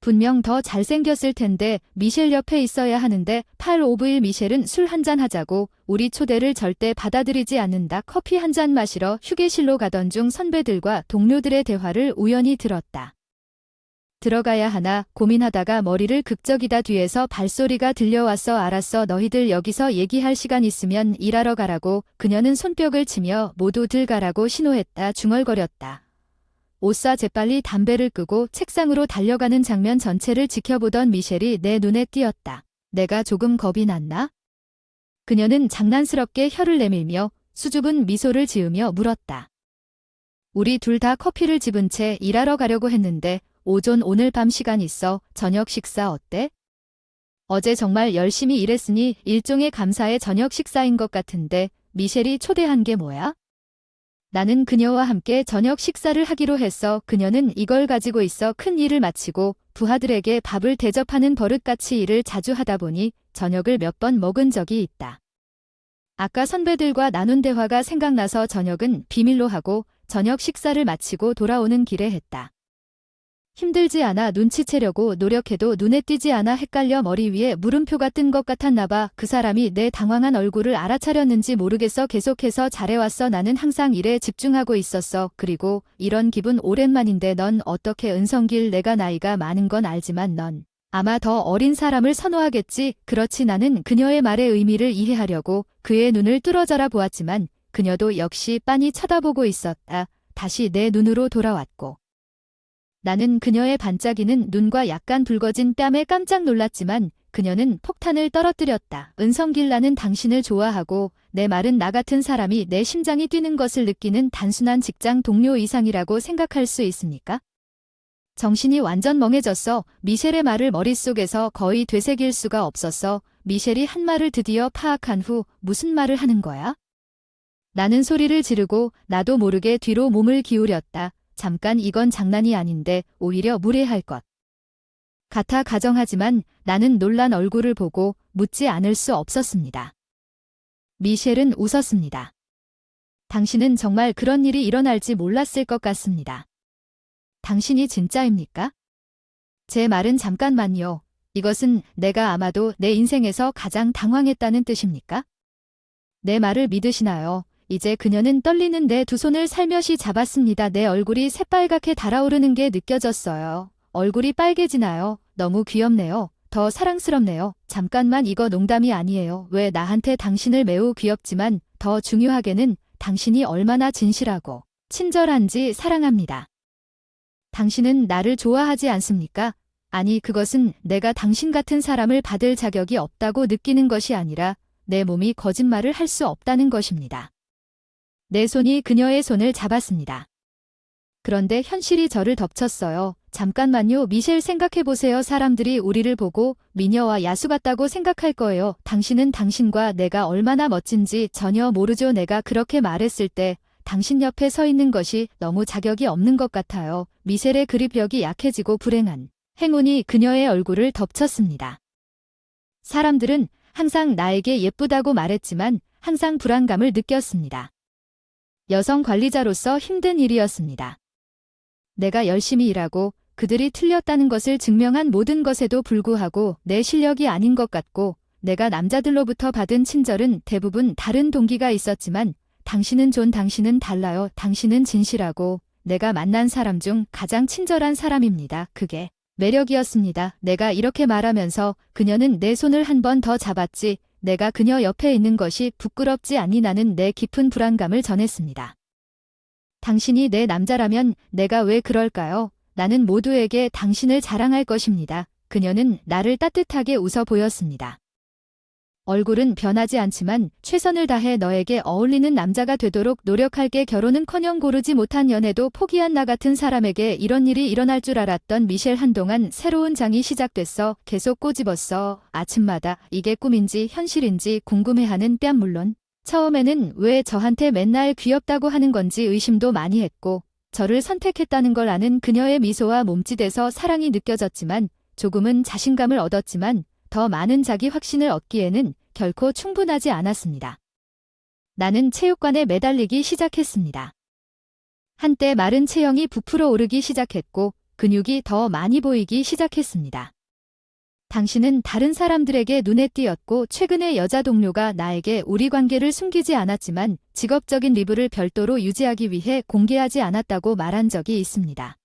분명 더 잘생겼을 텐데 미셸 옆에 있어야 하는데 8-5일 미셸은 술 한잔 하자고 우리 초대를 절대 받아들이지 않는다. 커피 한 잔 마시러 휴게실로 가던 중 선배들과 동료들의 대화를 우연히 들었다. 들어가야 하나 고민하다가 머리를 극적이다 뒤에서 발소리가 들려왔어. 알았어 너희들 여기서 얘기할 시간 있으면 일하러 가라고 그녀는 손뼉을 치며 모두들 가라고 신호했다. 중얼거렸다. 오싸 재빨리 담배를 끄고 책상으로 달려가는 장면 전체를 지켜보던 미셸이 내 눈에 띄었다. 내가 조금 겁이 났나? 그녀는 장난스럽게 혀를 내밀며 수줍은 미소를 지으며 물었다. 우리 둘 다 커피를 집은 채 일하러 가려고 했는데 오존 오늘 밤 시간 있어. 저녁 식사 어때? 어제 정말 열심히 일했으니 일종의 감사의 저녁 식사인 것 같은데 미셸이 초대한 게 뭐야? 나는 그녀와 함께 저녁 식사를 하기로 했어. 그녀는 이걸 가지고 있어 큰 일을 마치고 부하들에게 밥을 대접하는 버릇같이 일을 자주 하다 보니 저녁을 몇 번 먹은 적이 있다. 아까 선배들과 나눈 대화가 생각나서 저녁은 비밀로 하고 저녁 식사를 마치고 돌아오는 길에 했다. 힘들지 않아 눈치채려고 노력해도 눈에 띄지 않아 헷갈려 머리 위에 물음표가 뜬 것 같았나 봐. 그 사람이 내 당황한 얼굴을 알아차렸는지 모르겠어 계속해서 잘해왔어. 나는 항상 일에 집중하고 있었어. 그리고 이런 기분 오랜만인데 넌 어떻게 은성길 내가 나이가 많은 건 알지만 넌 아마 더 어린 사람을 선호하겠지. 그렇지. 나는 그녀의 말의 의미를 이해하려고 그의 눈을 뚫어져라 보았지만 그녀도 역시 빤히 쳐다보고 있었다. 다시 내 눈으로 돌아왔고 나는 그녀의 반짝이는 눈과 약간 붉어진 뺨에 깜짝 놀랐지만 그녀는 폭탄을 떨어뜨렸다. 은성길 나는 당신을 좋아하고 내 말은 나 같은 사람이 내 심장이 뛰는 것을 느끼는 단순한 직장 동료 이상이라고 생각할 수 있습니까? 정신이 완전 멍해졌어. 미셸의 말을 머릿속에서 거의 되새길 수가 없었어. 미셸이 한 말을 드디어 파악한 후 무슨 말을 하는 거야? 나는 소리를 지르고 나도 모르게 뒤로 몸을 기울였다. 잠깐 이건 장난이 아닌데 오히려 무례할 것 같아 가정하지만 나는 놀란 얼굴을 보고 묻지 않을 수 없었습니다. 미셸은 웃었습니다. 당신은 정말 그런 일이 일어날지 몰랐을 것 같습니다. 당신이 진짜입니까? 제 말은 잠깐만요. 이것은 내가 아마도 내 인생에서 가장 당황했다는 뜻입니까? 내 말을 믿으시나요? 이제 그녀는 떨리는 내 두 손을 살며시 잡았습니다. 내 얼굴이 새빨갛게 달아오르는 게 느껴졌어요. 얼굴이 빨개지나요? 너무 귀엽네요. 더 사랑스럽네요. 잠깐만 이거 농담이 아니에요. 왜 나한테 당신을 매우 귀엽지만 더 중요하게는 당신이 얼마나 진실하고 친절한지 사랑합니다. 당신은 나를 좋아하지 않습니까? 아니 그것은 내가 당신 같은 사람을 받을 자격이 없다고 느끼는 것이 아니라 내 몸이 거짓말을 할 수 없다는 것입니다. 내 손이 그녀의 손을 잡았습니다. 그런데 현실이 저를 덮쳤어요. 잠깐만요. 미셸 생각해보세요. 사람들이 우리를 보고 미녀와 야수 같다고 생각할 거예요. 당신은 당신과 내가 얼마나 멋진지 전혀 모르죠. 내가 그렇게 말했을 때 당신 옆에 서 있는 것이 너무 자격이 없는 것 같아요. 미셸의 그립력이 약해지고 불행한 행운이 그녀의 얼굴을 덮쳤습니다. 사람들은 항상 나에게 예쁘다고 말했지만 항상 불안감을 느꼈습니다. 여성 관리자로서 힘든 일이었습니다. 내가 열심히 일하고 그들이 틀렸다는 것을 증명한 모든 것에도 불구하고 내 실력이 아닌 것 같고 내가 남자들로부터 받은 친절은 대부분 다른 동기가 있었지만 당신은 당신은 달라요. 당신은 진실하고 내가 만난 사람 중 가장 친절한 사람입니다. 그게 매력이었습니다. 내가 이렇게 말하면서 그녀는 내 손을 한 번 더 잡았지. 내가 그녀 옆에 있는 것이 부끄럽지 않니? 나는 내 깊은 불안감을 전했습니다. 당신이 내 남자라면 내가 왜 그럴까요? 나는 모두에게 당신을 자랑할 것입니다. 그녀는 나를 따뜻하게 웃어 보였습니다. 얼굴은 변하지 않지만 최선을 다해 너에게 어울리는 남자가 되도록 노력할게. 결혼은커녕 고르지 못한 연애도 포기한 나 같은 사람에게 이런 일이 일어날 줄 알았던 미셸. 한동안 새로운 장이 시작됐어. 계속 꼬집었어. 아침마다 이게 꿈인지 현실인지 궁금해하는 뺨. 물론 처음에는 왜 저한테 맨날 귀엽다고 하는 건지 의심도 많이 했고 저를 선택했다는 걸 아는 그녀의 미소와 몸짓에서 사랑이 느껴졌지만 조금은 자신감을 얻었지만 더 많은 자기 확신을 얻기에는 결코 충분하지 않았습니다. 나는 체육관에 매달리기 시작했습니다. 한때 마른 체형이 부풀어 오르기 시작했고 근육이 더 많이 보이기 시작했습니다. 당신은 다른 사람들에게 눈에 띄었고 최근에 여자 동료가 나에게 우리 관계를 숨기지 않았지만 직업적인 리뷰를 별도로 유지하기 위해 공개하지 않았다고 말한 적이 있습니다.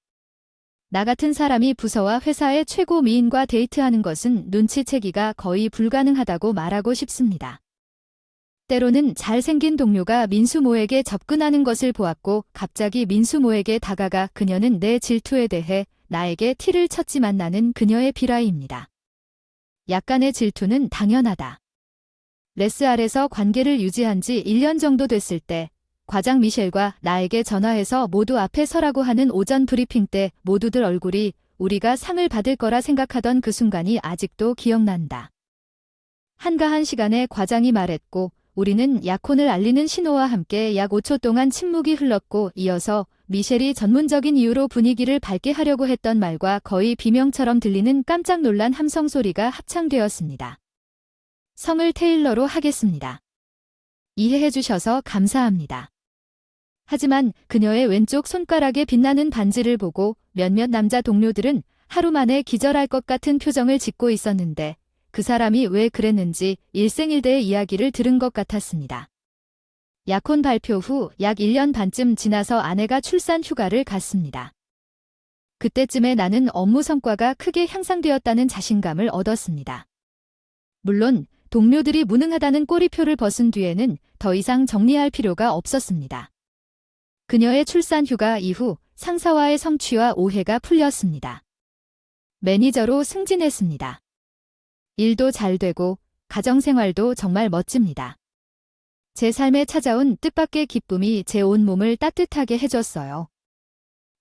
나 같은 사람이 부서와 회사의 최고 미인과 데이트하는 것은 눈치채기가 거의 불가능하다고 말하고 싶습니다. 때로는 잘생긴 동료가 민수모에게 접근하는 것을 보았고 갑자기 민수모에게 다가가 그녀는 내 질투에 대해 나에게 티를 쳤지만 나는 그녀의 비라이입니다. 약간의 질투는 당연하다. 레스알에서 관계를 유지한 지 1년 정도 됐을 때 과장 미셸과 나에게 전화해서 모두 앞에 서라고 하는 오전 브리핑 때 모두들 얼굴이 우리가 상을 받을 거라 생각하던 그 순간이 아직도 기억난다. 한가한 시간에 과장이 말했고 우리는 약혼을 알리는 신호와 함께 약 5초 동안 침묵이 흘렀고 이어서 미셸이 전문적인 이유로 분위기를 밝게 하려고 했던 말과 거의 비명처럼 들리는 깜짝 놀란 함성 소리가 합창되었습니다. 성을 테일러로 하겠습니다. 이해해 주셔서 감사합니다. 하지만 그녀의 왼쪽 손가락에 빛나는 반지를 보고 몇몇 남자 동료들은 하루 만에 기절할 것 같은 표정을 짓고 있었는데 그 사람이 왜 그랬는지 일생일대의 이야기를 들은 것 같았습니다. 약혼 발표 후 약 1년 반쯤 지나서 아내가 출산 휴가를 갔습니다. 그때쯤에 나는 업무 성과가 크게 향상되었다는 자신감을 얻었습니다. 물론 동료들이 무능하다는 꼬리표를 벗은 뒤에는 더 이상 정리할 필요가 없었습니다. 그녀의 출산 휴가 이후 상사와의 성취와 오해가 풀렸습니다. 매니저로 승진했습니다. 일도 잘 되고 가정생활도 정말 멋집니다. 제 삶에 찾아온 뜻밖의 기쁨이 제 온몸을 따뜻하게 해줬어요.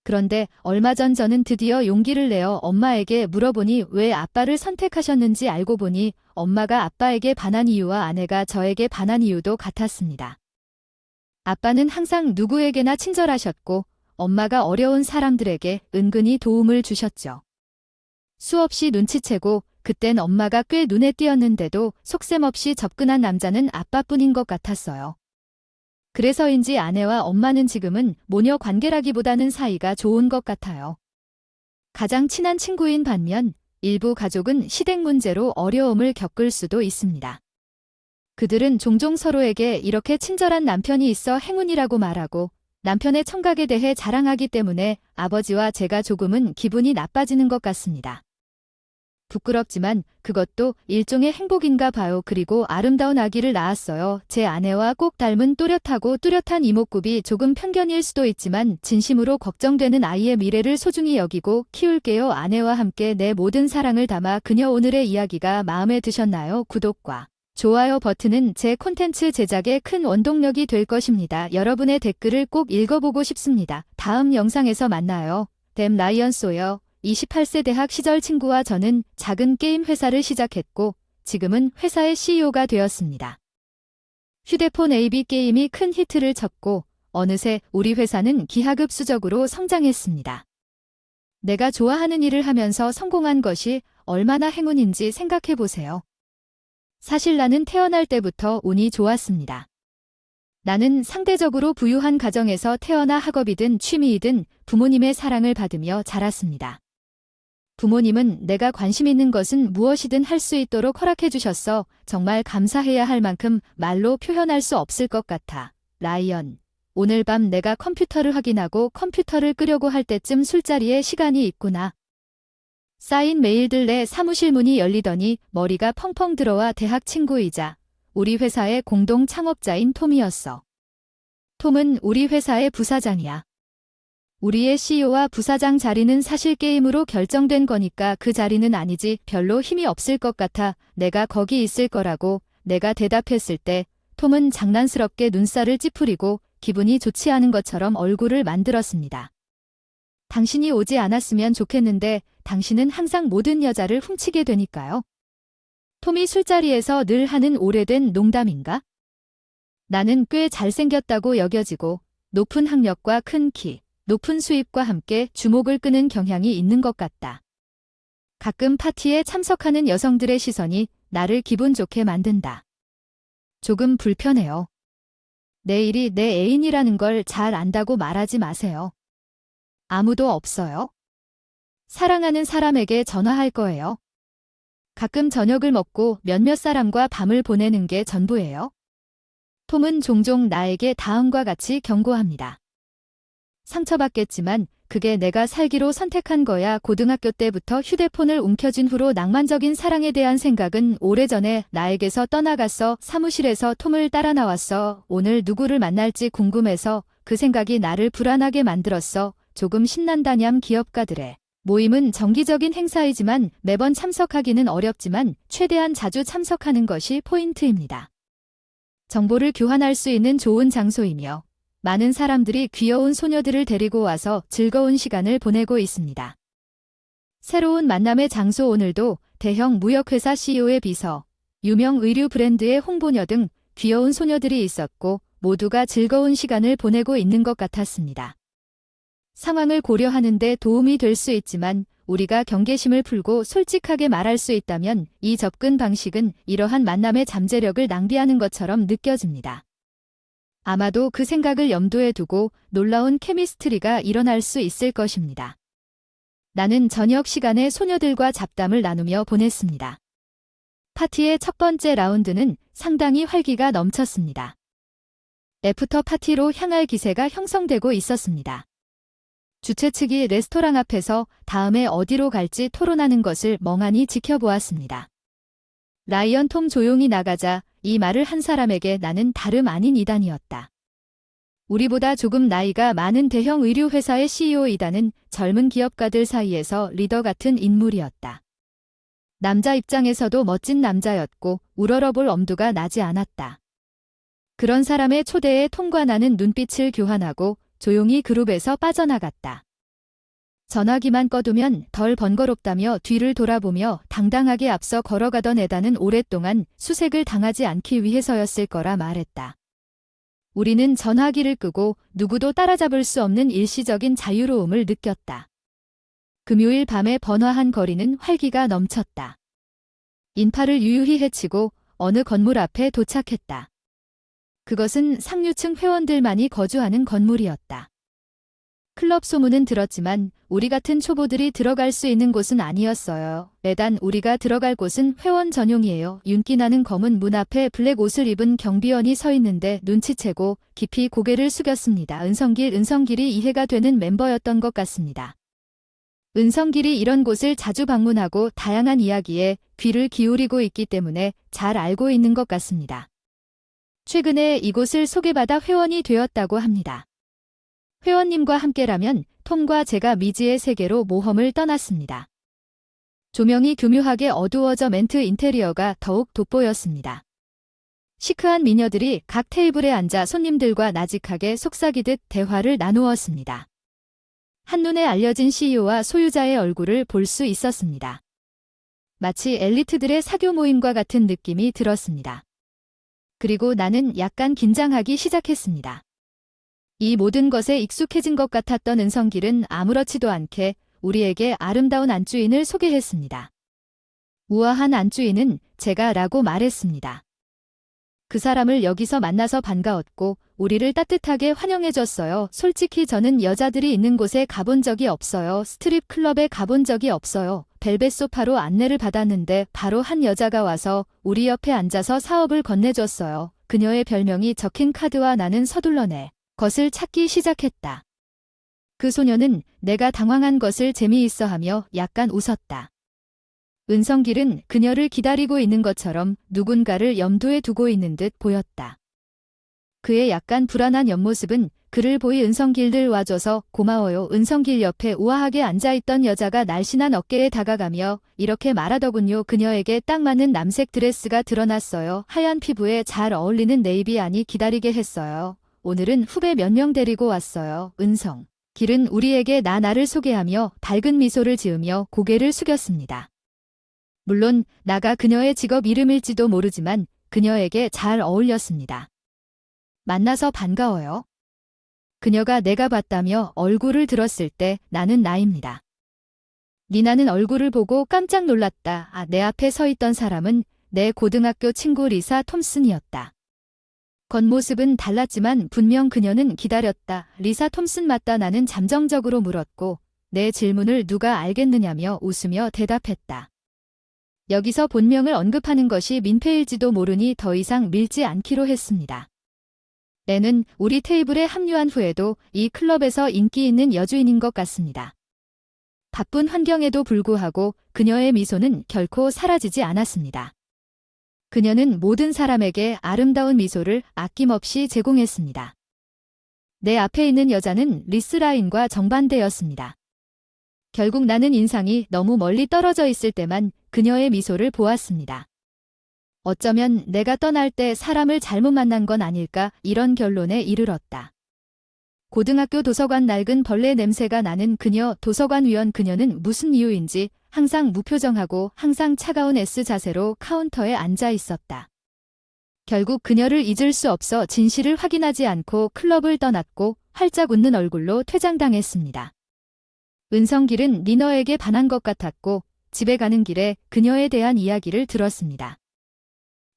그런데 얼마 전 저는 드디어 용기를 내어 엄마에게 물어보니 왜 아빠를 선택하셨는지 알고 보니 엄마가 아빠에게 반한 이유와 아내가 저에게 반한 이유도 같았습니다. 아빠는 항상 누구에게나 친절하셨고 엄마가 어려운 사람들에게 은근히 도움을 주셨죠. 수없이 눈치채고 그땐 엄마가 꽤 눈에 띄었는데도 속셈없이 접근한 남자는 아빠뿐인 것 같았어요. 그래서인지 아내와 엄마는 지금은 모녀 관계라기보다는 사이가 좋은 것 같아요. 가장 친한 친구인 반면 일부 가족은 시댁 문제로 어려움을 겪을 수도 있습니다. 그들은 종종 서로에게 이렇게 친절한 남편이 있어 행운이라고 말하고 남편의 청각에 대해 자랑하기 때문에 아버지와 제가 조금은 기분이 나빠지는 것 같습니다. 부끄럽지만 그것도 일종의 행복인가 봐요. 그리고 아름다운 아기를 낳았어요. 제 아내와 꼭 닮은 또렷하고 뚜렷한 이목구비. 조금 편견일 수도 있지만 진심으로 걱정되는 아이의 미래를 소중히 여기고 키울게요. 아내와 함께 내 모든 사랑을 담아 그녀. 오늘의 이야기가 마음에 드셨나요? 구독과 좋아요 버튼은 제 콘텐츠 제작에 큰 원동력이 될 것입니다. 여러분의 댓글을 꼭 읽어보고 싶습니다. 다음 영상에서 만나요. 댐 라이언 소여. 28세 대학 시절 친구와 저는 작은 게임 회사를 시작했고 지금은 회사의 CEO가 되었습니다. 휴대폰 AB 게임이 큰 히트를 쳤고 어느새 우리 회사는 기하급수적으로 성장했습니다. 내가 좋아하는 일을 하면서 성공한 것이 얼마나 행운인지 생각해 보세요. 사실 나는 태어날 때부터 운이 좋았습니다. 나는 상대적으로 부유한 가정에서 태어나 학업이든 취미이든 부모님의 사랑을 받으며 자랐습니다. 부모님은 내가 관심 있는 것은 무엇이든 할 수 있도록 허락해 주셨어. 정말 감사해야 할 만큼 말로 표현할 수 없을 것 같아. 라이언, 오늘 밤 내가 컴퓨터를 확인하고 컴퓨터를 끄려고 할 때쯤 술자리에 시간이 있구나. 쌓인 메일들 내 사무실 문이 열리더니 머리가 펑펑 들어와 대학 친구이자 우리 회사의 공동 창업자인 톰이었어. 톰은 우리 회사의 부사장이야. 우리의 CEO와 부사장 자리는 사실 게임으로 결정된 거니까 그 자리는 아니지. 별로 힘이 없을 것 같아. 내가 거기 있을 거라고. 내가 대답했을 때 톰은 장난스럽게 눈살을 찌푸리고 기분이 좋지 않은 것처럼 얼굴을 만들었습니다. 당신이 오지 않았으면 좋겠는데 당신은 항상 모든 여자를 훔치게 되니까요. 톰이 술자리에서 늘 하는 오래된 농담인가? 나는 꽤 잘생겼다고 여겨지고 높은 학력과 큰 키, 높은 수입과 함께 주목을 끄는 경향이 있는 것 같다. 가끔 파티에 참석하는 여성들의 시선이 나를 기분 좋게 만든다. 조금 불편해요. 내 일이 내 애인이라는 걸 잘 안다고 말하지 마세요. 아무도 없어요. 사랑하는 사람에게 전화할 거예요. 가끔 저녁을 먹고 몇몇 사람과 밤을 보내는 게 전부예요. 톰은 종종 나에게 다음과 같이 경고합니다. 상처받겠지만 그게 내가 살기로 선택한 거야. 고등학교 때부터 휴대폰을 움켜쥔 후로 낭만적인 사랑에 대한 생각은 오래전에 나에게서 떠나갔어. 사무실에서 톰을 따라 나왔어. 오늘 누구를 만날지 궁금해서 그 생각이 나를 불안하게 만들었어. 조금 신난다냠. 기업가들의 모임은 정기적인 행사이지만 매번 참석하기는 어렵지만 최대한 자주 참석하는 것이 포인트입니다. 정보를 교환할 수 있는 좋은 장소이며 많은 사람들이 귀여운 소녀들을 데리고 와서 즐거운 시간을 보내고 있습니다. 새로운 만남의 장소. 오늘도 대형 무역회사 CEO의 비서, 유명 의류 브랜드의 홍보녀 등 귀여운 소녀들이 있었고 모두가 즐거운 시간을 보내고 있는 것 같았습니다. 상황을 고려하는데 도움이 될 수 있지만 우리가 경계심을 풀고 솔직하게 말할 수 있다면 이 접근 방식은 이러한 만남의 잠재력을 낭비하는 것처럼 느껴집니다. 아마도 그 생각을 염두에 두고 놀라운 케미스트리가 일어날 수 있을 것입니다. 나는 저녁 시간에 소녀들과 잡담을 나누며 보냈습니다. 파티의 첫 번째 라운드는 상당히 활기가 넘쳤습니다. 애프터 파티로 향할 기세가 형성되고 있었습니다. 주최 측이 레스토랑 앞에서 다음에 어디로 갈지 토론하는 것을 멍하니 지켜보았습니다. 라이언 톰 조용히 나가자 이 말을 한 사람에게 나는 다름 아닌 이단이었다. 우리보다 조금 나이가 많은 대형 의류회사의 CEO이다는 젊은 기업가들 사이에서 리더 같은 인물이었다. 남자 입장에서도 멋진 남자였고 우러러볼 엄두가 나지 않았다. 그런 사람의 초대에 톰과 나는 눈빛을 교환하고 조용히 그룹에서 빠져나갔다. 전화기만 꺼두면 덜 번거롭다며 뒤를 돌아보며 당당하게 앞서 걸어가던 에다는 오랫동안 수색을 당하지 않기 위해서였을 거라 말했다. 우리는 전화기를 끄고 누구도 따라잡을 수 없는 일시적인 자유로움을 느꼈다. 금요일 밤의 번화한 거리는 활기가 넘쳤다. 인파를 유유히 헤치고 어느 건물 앞에 도착했다. 그것은 상류층 회원들만이 거주하는 건물이었다. 클럽 소문은 들었지만 우리 같은 초보들이 들어갈 수 있는 곳은 아니었어요. 매단 우리가 들어갈 곳은 회원 전용이에요. 윤기나는 검은 문 앞에 블랙 옷을 입은 경비원이 서 있는데 눈치채고 깊이 고개를 숙였습니다. 은성길이 이해가 되는 멤버였던 것 같습니다. 은성길이 이런 곳을 자주 방문하고 다양한 이야기에 귀를 기울이고 있기 때문에 잘 알고 있는 것 같습니다. 최근에 이곳을 소개받아 회원이 되었다고 합니다. 회원님과 함께라면 톰과 제가 미지의 세계로 모험을 떠났습니다. 조명이 교묘하게 어두워져 멘트 인테리어가 더욱 돋보였습니다. 시크한 미녀들이 각 테이블에 앉아 손님들과 나직하게 속삭이듯 대화를 나누었습니다. 한눈에 알려진 CEO와 소유자의 얼굴을 볼 수 있었습니다. 마치 엘리트들의 사교 모임과 같은 느낌이 들었습니다. 그리고 나는 약간 긴장하기 시작했습니다. 이 모든 것에 익숙해진 것 같았던 은성길은 아무렇지도 않게 우리에게 아름다운 안주인을 소개했습니다. 우아한 안주인은 제가라고 말했습니다. 그 사람을 여기서 만나서 반가웠고 우리를 따뜻하게 환영해줬어요. 솔직히 저는 여자들이 있는 곳에 가본 적이 없어요. 스트립 클럽에 가본 적이 없어요. 벨벳 소파로 안내를 받았는데 바로 한 여자가 와서 우리 옆에 앉아서 사업을 건네줬어요. 그녀의 별명이 적힌 카드와 나는 서둘러내 것을 찾기 시작했다. 그 소녀는 내가 당황한 것을 재미있어하며 약간 웃었다. 은성길은 그녀를 기다리고 있는 것처럼 누군가를 염두에 두고 있는 듯 보였다. 그의 약간 불안한 옆모습은 그를 보이 은성길들 와줘서 고마워요. 은성길 옆에 우아하게 앉아있던 여자가 날씬한 어깨에 다가가며 이렇게 말하더군요. 그녀에게 딱 맞는 남색 드레스가 드러났어요. 하얀 피부에 잘 어울리는 네이비 안이 기다리게 했어요. 오늘은 후배 몇 명 데리고 왔어요. 은성 길은 우리에게 나를 소개하며 밝은 미소를 지으며 고개를 숙였습니다. 물론 나가 그녀의 직업 이름일지도 모르지만 그녀에게 잘 어울렸습니다. 만나서 반가워요. 그녀가 내가 봤다며 얼굴을 들었을 때 나는 나입니다. 리나는 얼굴을 보고 깜짝 놀랐다. 내 앞에 서 있던 사람은 내 고등학교 친구 리사 톰슨이었다. 겉모습은 달랐지만 분명 그녀는 기다렸다. 리사 톰슨 맞다. 나는 잠정적으로 물었고 내 질문을 누가 알겠느냐며 웃으며 대답했다. 여기서 본명을 언급하는 것이 민폐일지도 모르니 더 이상 밀지 않기로 했습니다. 내는 우리 테이블에 합류한 후에도 이 클럽에서 인기 있는 여주인인 것 같습니다. 바쁜 환경에도 불구하고 그녀의 미소는 결코 사라지지 않았습니다. 그녀는 모든 사람에게 아름다운 미소를 아낌없이 제공했습니다. 내 앞에 있는 여자는 리스 라인과 정반대였습니다. 결국 나는 인상이 너무 멀리 떨어져 있을 때만 그녀의 미소를 보았습니다. 어쩌면 내가 떠날 때 사람을 잘못 만난 건 아닐까 이런 결론에 이르렀다. 고등학교 도서관 낡은 벌레 냄새가 나는 그녀 도서관 위원 그녀는 무슨 이유인지 항상 무표정하고 항상 차가운 S 자세로 카운터에 앉아 있었다. 결국 그녀를 잊을 수 없어 진실을 확인하지 않고 클럽을 떠났고 활짝 웃는 얼굴로 퇴장당했습니다. 은성길은 리너에게 반한 것 같았고 집에 가는 길에 그녀에 대한 이야기를 들었습니다.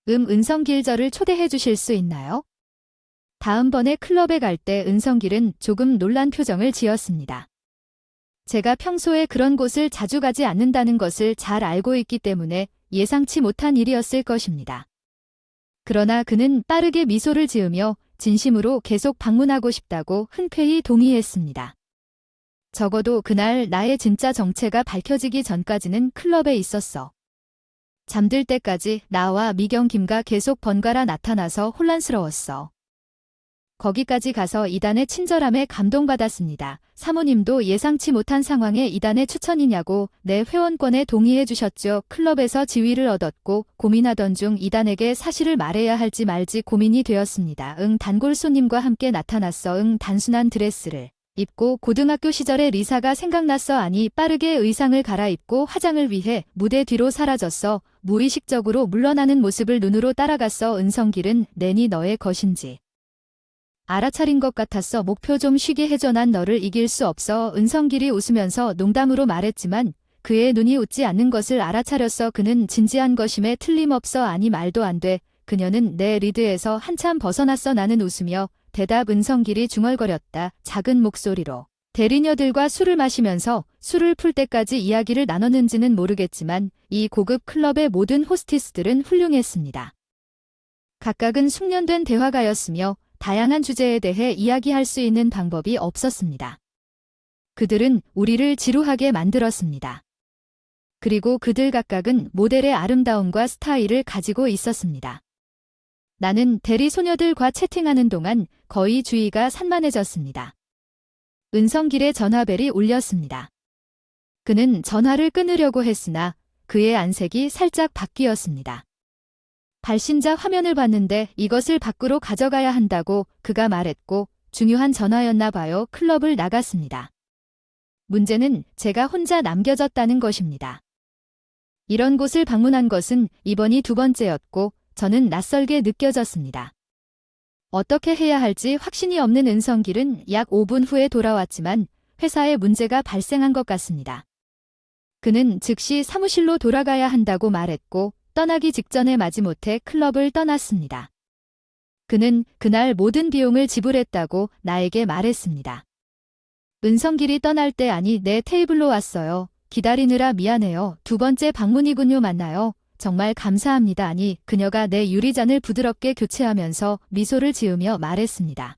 은성길 저를 초대해 주실 수 있나요? 다음번에 클럽에 갈 때 은성길은 조금 놀란 표정을 지었습니다. 제가 평소에 그런 곳을 자주 가지 않는다는 것을 잘 알고 있기 때문에 예상치 못한 일이었을 것입니다. 그러나 그는 빠르게 미소를 지으며 진심으로 계속 방문하고 싶다고 흔쾌히 동의했습니다. 적어도 그날 나의 진짜 정체가 밝혀지기 전까지는 클럽에 있었어. 잠들 때까지 나와 미경 김가 계속 번갈아 나타나서 혼란스러웠어. 거기까지 가서 이단의 친절함에 감동받았습니다. 사모님도 예상치 못한 상황에 이단의 추천이냐고 내 회원권에 동의해 주셨죠. 클럽에서 지위를 얻었고 고민하던 중 이단에게 사실을 말해야 할지 말지 고민이 되었습니다. 단골 손님과 함께 나타났어. 단순한 드레스를 입고 고등학교 시절의 리사가 생각났어. 아니 빠르게 의상을 갈아입고 화장을 위해 무대 뒤로 사라졌어. 무의식적으로 물러나는 모습을 눈으로 따라갔어. 은성길은 내니 너의 것인지 알아차린 것 같았어. 목표 좀 쉬게 해줘. 난 너를 이길 수 없어. 은성길이 웃으면서 농담으로 말했지만 그의 눈이 웃지 않는 것을 알아차렸어. 그는 진지한 것임에 틀림없어. 아니 말도 안 돼. 그녀는 내 리드에서 한참 벗어났어. 나는 웃으며 대답. 은성길이 중얼거렸다. 작은 목소리로. 대리녀들과 술을 마시면서 술을 풀 때까지 이야기를 나눴는지는 모르겠지만 이 고급 클럽의 모든 호스티스들은 훌륭했습니다. 각각은 숙련된 대화가였으며 다양한 주제에 대해 이야기할 수 있는 방법이 없었습니다. 그들은 우리를 지루하게 만들었습니다. 그리고 그들 각각은 모델의 아름다움과 스타일을 가지고 있었습니다. 나는 대리 소녀들과 채팅하는 동안 거의 주의가 산만해졌습니다. 은성길의 전화벨이 울렸습니다. 그는 전화를 끊으려고 했으나 그의 안색이 살짝 바뀌었습니다. 발신자 화면을 봤는데 이것을 밖으로 가져가야 한다고 그가 말했고 중요한 전화였나 봐요. 클럽을 나갔습니다. 문제는 제가 혼자 남겨졌다는 것입니다. 이런 곳을 방문한 것은 이번이 두 번째였고 저는 낯설게 느껴졌습니다. 어떻게 해야 할지 확신이 없는 은성길은 약 5분 후에 돌아왔지만 회사에 문제가 발생한 것 같습니다. 그는 즉시 사무실로 돌아가야 한다고 말했고 떠나기 직전에 마지못해 클럽을 떠났습니다. 그는 그날 모든 비용을 지불했다고 나에게 말했습니다. 은성길이 떠날 때 아니 내 테이블로 왔어요. 기다리느라 미안해요. 두 번째 방문이군요. 맞나요? 정말 감사합니다. 아니 그녀가 내 유리잔을 부드럽게 교체하면서 미소를 지으며 말했습니다.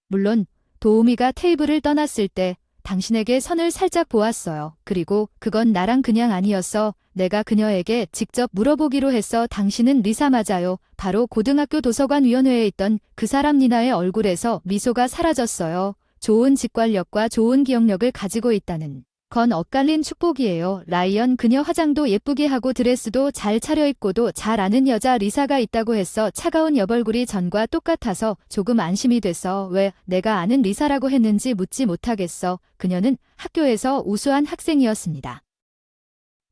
물론 도우미가 테이블을 떠났을 때 당신에게 선을 살짝 보았어요. 그리고 그건 나랑 그냥 아니었어. 내가 그녀에게 직접 물어보기로 했어. 당신은 리사 맞아요. 바로 고등학교 도서관위원회에 있던 그 사람. 니나의 얼굴에서 미소가 사라졌어요. 좋은 직관력과 좋은 기억력을 가지고 있다는 건 엇갈린 축복이에요. 라이언 그녀 화장도 예쁘게 하고 드레스도 잘 차려입고도 잘 아는 여자 리사가 있다고 했어. 차가운 옆얼굴이 전과 똑같아서 조금 안심이 됐어. 왜 내가 아는 리사라고 했는지 묻지 못하겠어. 그녀는 학교에서 우수한 학생이었습니다.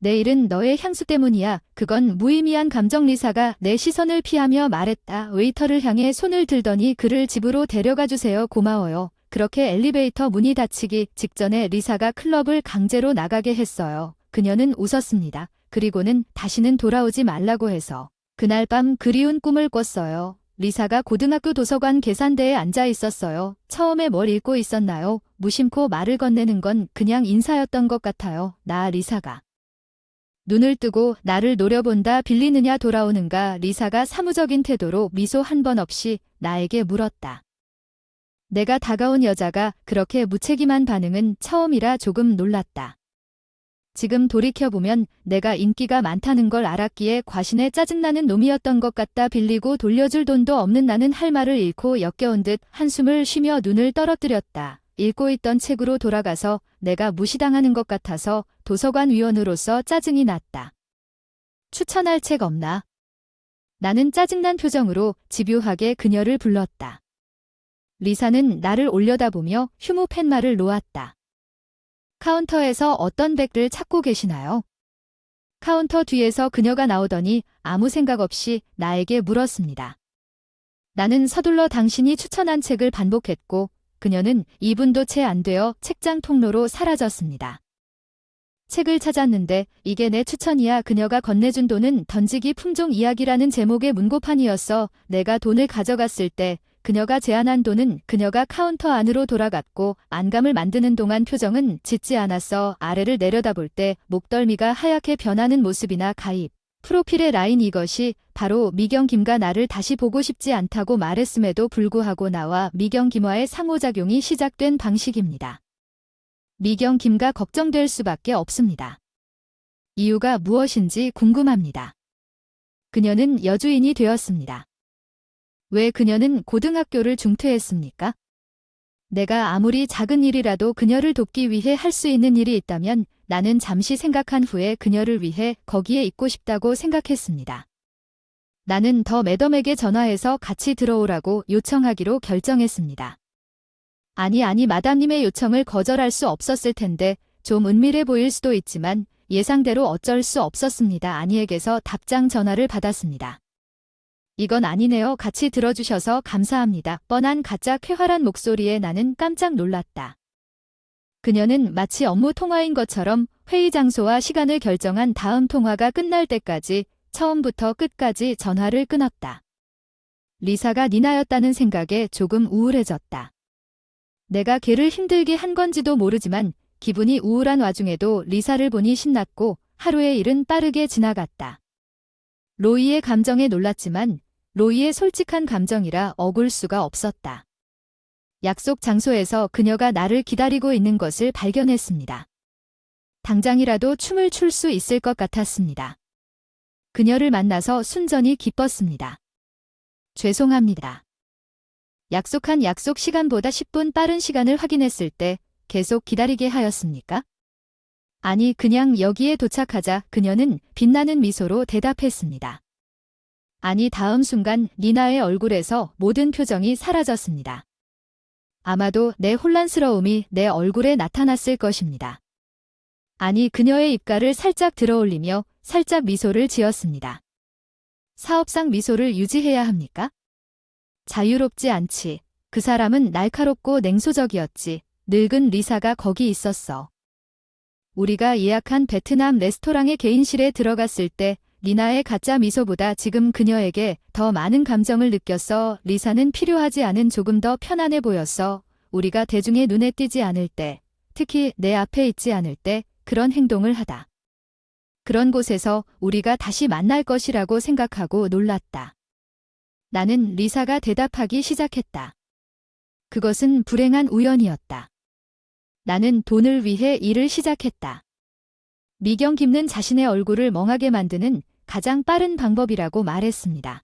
내일은 너의 향수 때문이야. 그건 무의미한 감정. 리사가 내 시선을 피하며 말했다. 웨이터를 향해 손을 들더니 그를 집으로 데려가 주세요. 고마워요. 그렇게 엘리베이터 문이 닫히기 직전에 리사가 클럽을 강제로 나가게 했어요. 그녀는 웃었습니다. 그리고는 다시는 돌아오지 말라고 해서 그날 밤 그리운 꿈을 꿨어요. 리사가 고등학교 도서관 계산대에 앉아 있었어요. 처음에 뭘 읽고 있었나요? 무심코 말을 건네는 건 그냥 인사였던 것 같아요. 나 리사가. 눈을 뜨고 나를 노려본다. 빌리느냐 돌아오는가. 리사가 사무적인 태도로 미소 한 번 없이 나에게 물었다. 내가 다가온 여자가 그렇게 무책임한 반응은 처음이라 조금 놀랐다. 지금 돌이켜보면 내가 인기가 많다는 걸 알았기에 과신에 짜증나는 놈이었던 것 같다. 빌리고 돌려줄 돈도 없는 나는 할 말을 잃고 역겨운 듯 한숨을 쉬며 눈을 떨어뜨렸다. 읽고 있던 책으로 돌아가서 내가 무시당하는 것 같아서 도서관 위원으로서 짜증이 났다. 추천할 책 없나? 나는 짜증난 표정으로 집요하게 그녀를 불렀다. 리사는 나를 올려다보며 휴무 팻말을 놓았다. 카운터에서 어떤 백을 찾고 계시나요? 카운터 뒤에서 그녀가 나오더니 아무 생각 없이 나에게 물었습니다. 나는 서둘러 당신이 추천한 책을 반복했고 그녀는 2분도 채 안 되어 책장 통로로 사라졌습니다. 책을 찾았는데 이게 내 추천이야. 그녀가 건네준 돈은 던지기 품종 이야기라는 제목의 문고판이었어. 내가 돈을 가져갔을 때 그녀가 제안한 돈은 그녀가 카운터 안으로 돌아갔고 안감을 만드는 동안 표정은 짓지 않았어. 아래를 내려다볼 때 목덜미가 하얗게 변하는 모습이나 가입, 프로필의 라인 이것이 바로 미경 김과 나를 다시 보고 싶지 않다고 말했음에도 불구하고 나와 미경 김과의 상호작용이 시작된 방식입니다. 미경 김과 걱정될 수밖에 없습니다. 이유가 무엇인지 궁금합니다. 그녀는 여주인이 되었습니다. 왜 그녀는 고등학교를 중퇴했습니까? 내가 아무리 작은 일이라도 그녀를 돕기 위해 할 수 있는 일이 있다면 나는 잠시 생각한 후에 그녀를 위해 거기에 있고 싶다고 생각했습니다. 나는 더 매덤에게 전화해서 같이 들어오라고 요청하기로 결정했습니다. 아니 마담님의 요청을 거절할 수 없었을 텐데 좀 은밀해 보일 수도 있지만 예상대로 어쩔 수 없었습니다. 아니에게서 답장 전화를 받았습니다. 이건 아니네요. 같이 들어주셔서 감사합니다. 뻔한 가짜 쾌활한 목소리에 나는 깜짝 놀랐다. 그녀는 마치 업무 통화인 것처럼 회의 장소와 시간을 결정한 다음 통화가 끝날 때까지 처음부터 끝까지 전화를 끊었다. 리사가 니나였다는 생각에 조금 우울해졌다. 내가 걔를 힘들게 한 건지도 모르지만 기분이 우울한 와중에도 리사를 보니 신났고 하루의 일은 빠르게 지나갔다. 로이의 감정에 놀랐지만 로이의 솔직한 감정이라 억울 수가 없었다. 약속 장소에서 그녀가 나를 기다리고 있는 것을 발견했습니다. 당장이라도 춤을 출 수 있을 것 같았습니다. 그녀를 만나서 순전히 기뻤습니다. 죄송합니다. 약속한 약속 시간보다 10분 빠른 시간을 확인했을 때 계속 기다리게 하였습니까? 아니, 그냥 여기에 도착하자 그녀는 빛나는 미소로 대답했습니다. 아니, 다음 순간 니나의 얼굴에서 모든 표정이 사라졌습니다. 아마도 내 혼란스러움이 내 얼굴에 나타났을 것입니다. 아니, 그녀의 입가를 살짝 들어올리며 살짝 미소를 지었습니다. 사업상 미소를 유지해야 합니까? 자유롭지 않지. 그 사람은 날카롭고 냉소적이었지. 늙은 리사가 거기 있었어. 우리가 예약한 베트남 레스토랑의 개인실에 들어갔을 때 니나의 가짜 미소보다 지금 그녀에게 더 많은 감정을 느꼈어. 리사는 필요하지 않은 조금 더 편안해 보였어. 우리가 대중의 눈에 띄지 않을 때, 특히 내 앞에 있지 않을 때 그런 행동을 하다. 그런 곳에서 우리가 다시 만날 것이라고 생각하고 놀랐다. 나는 리사가 대답하기 시작했다. 그것은 불행한 우연이었다. 나는 돈을 위해 일을 시작했다. 미경 김는 자신의 얼굴을 멍하게 만드는 가장 빠른 방법이라고 말했습니다.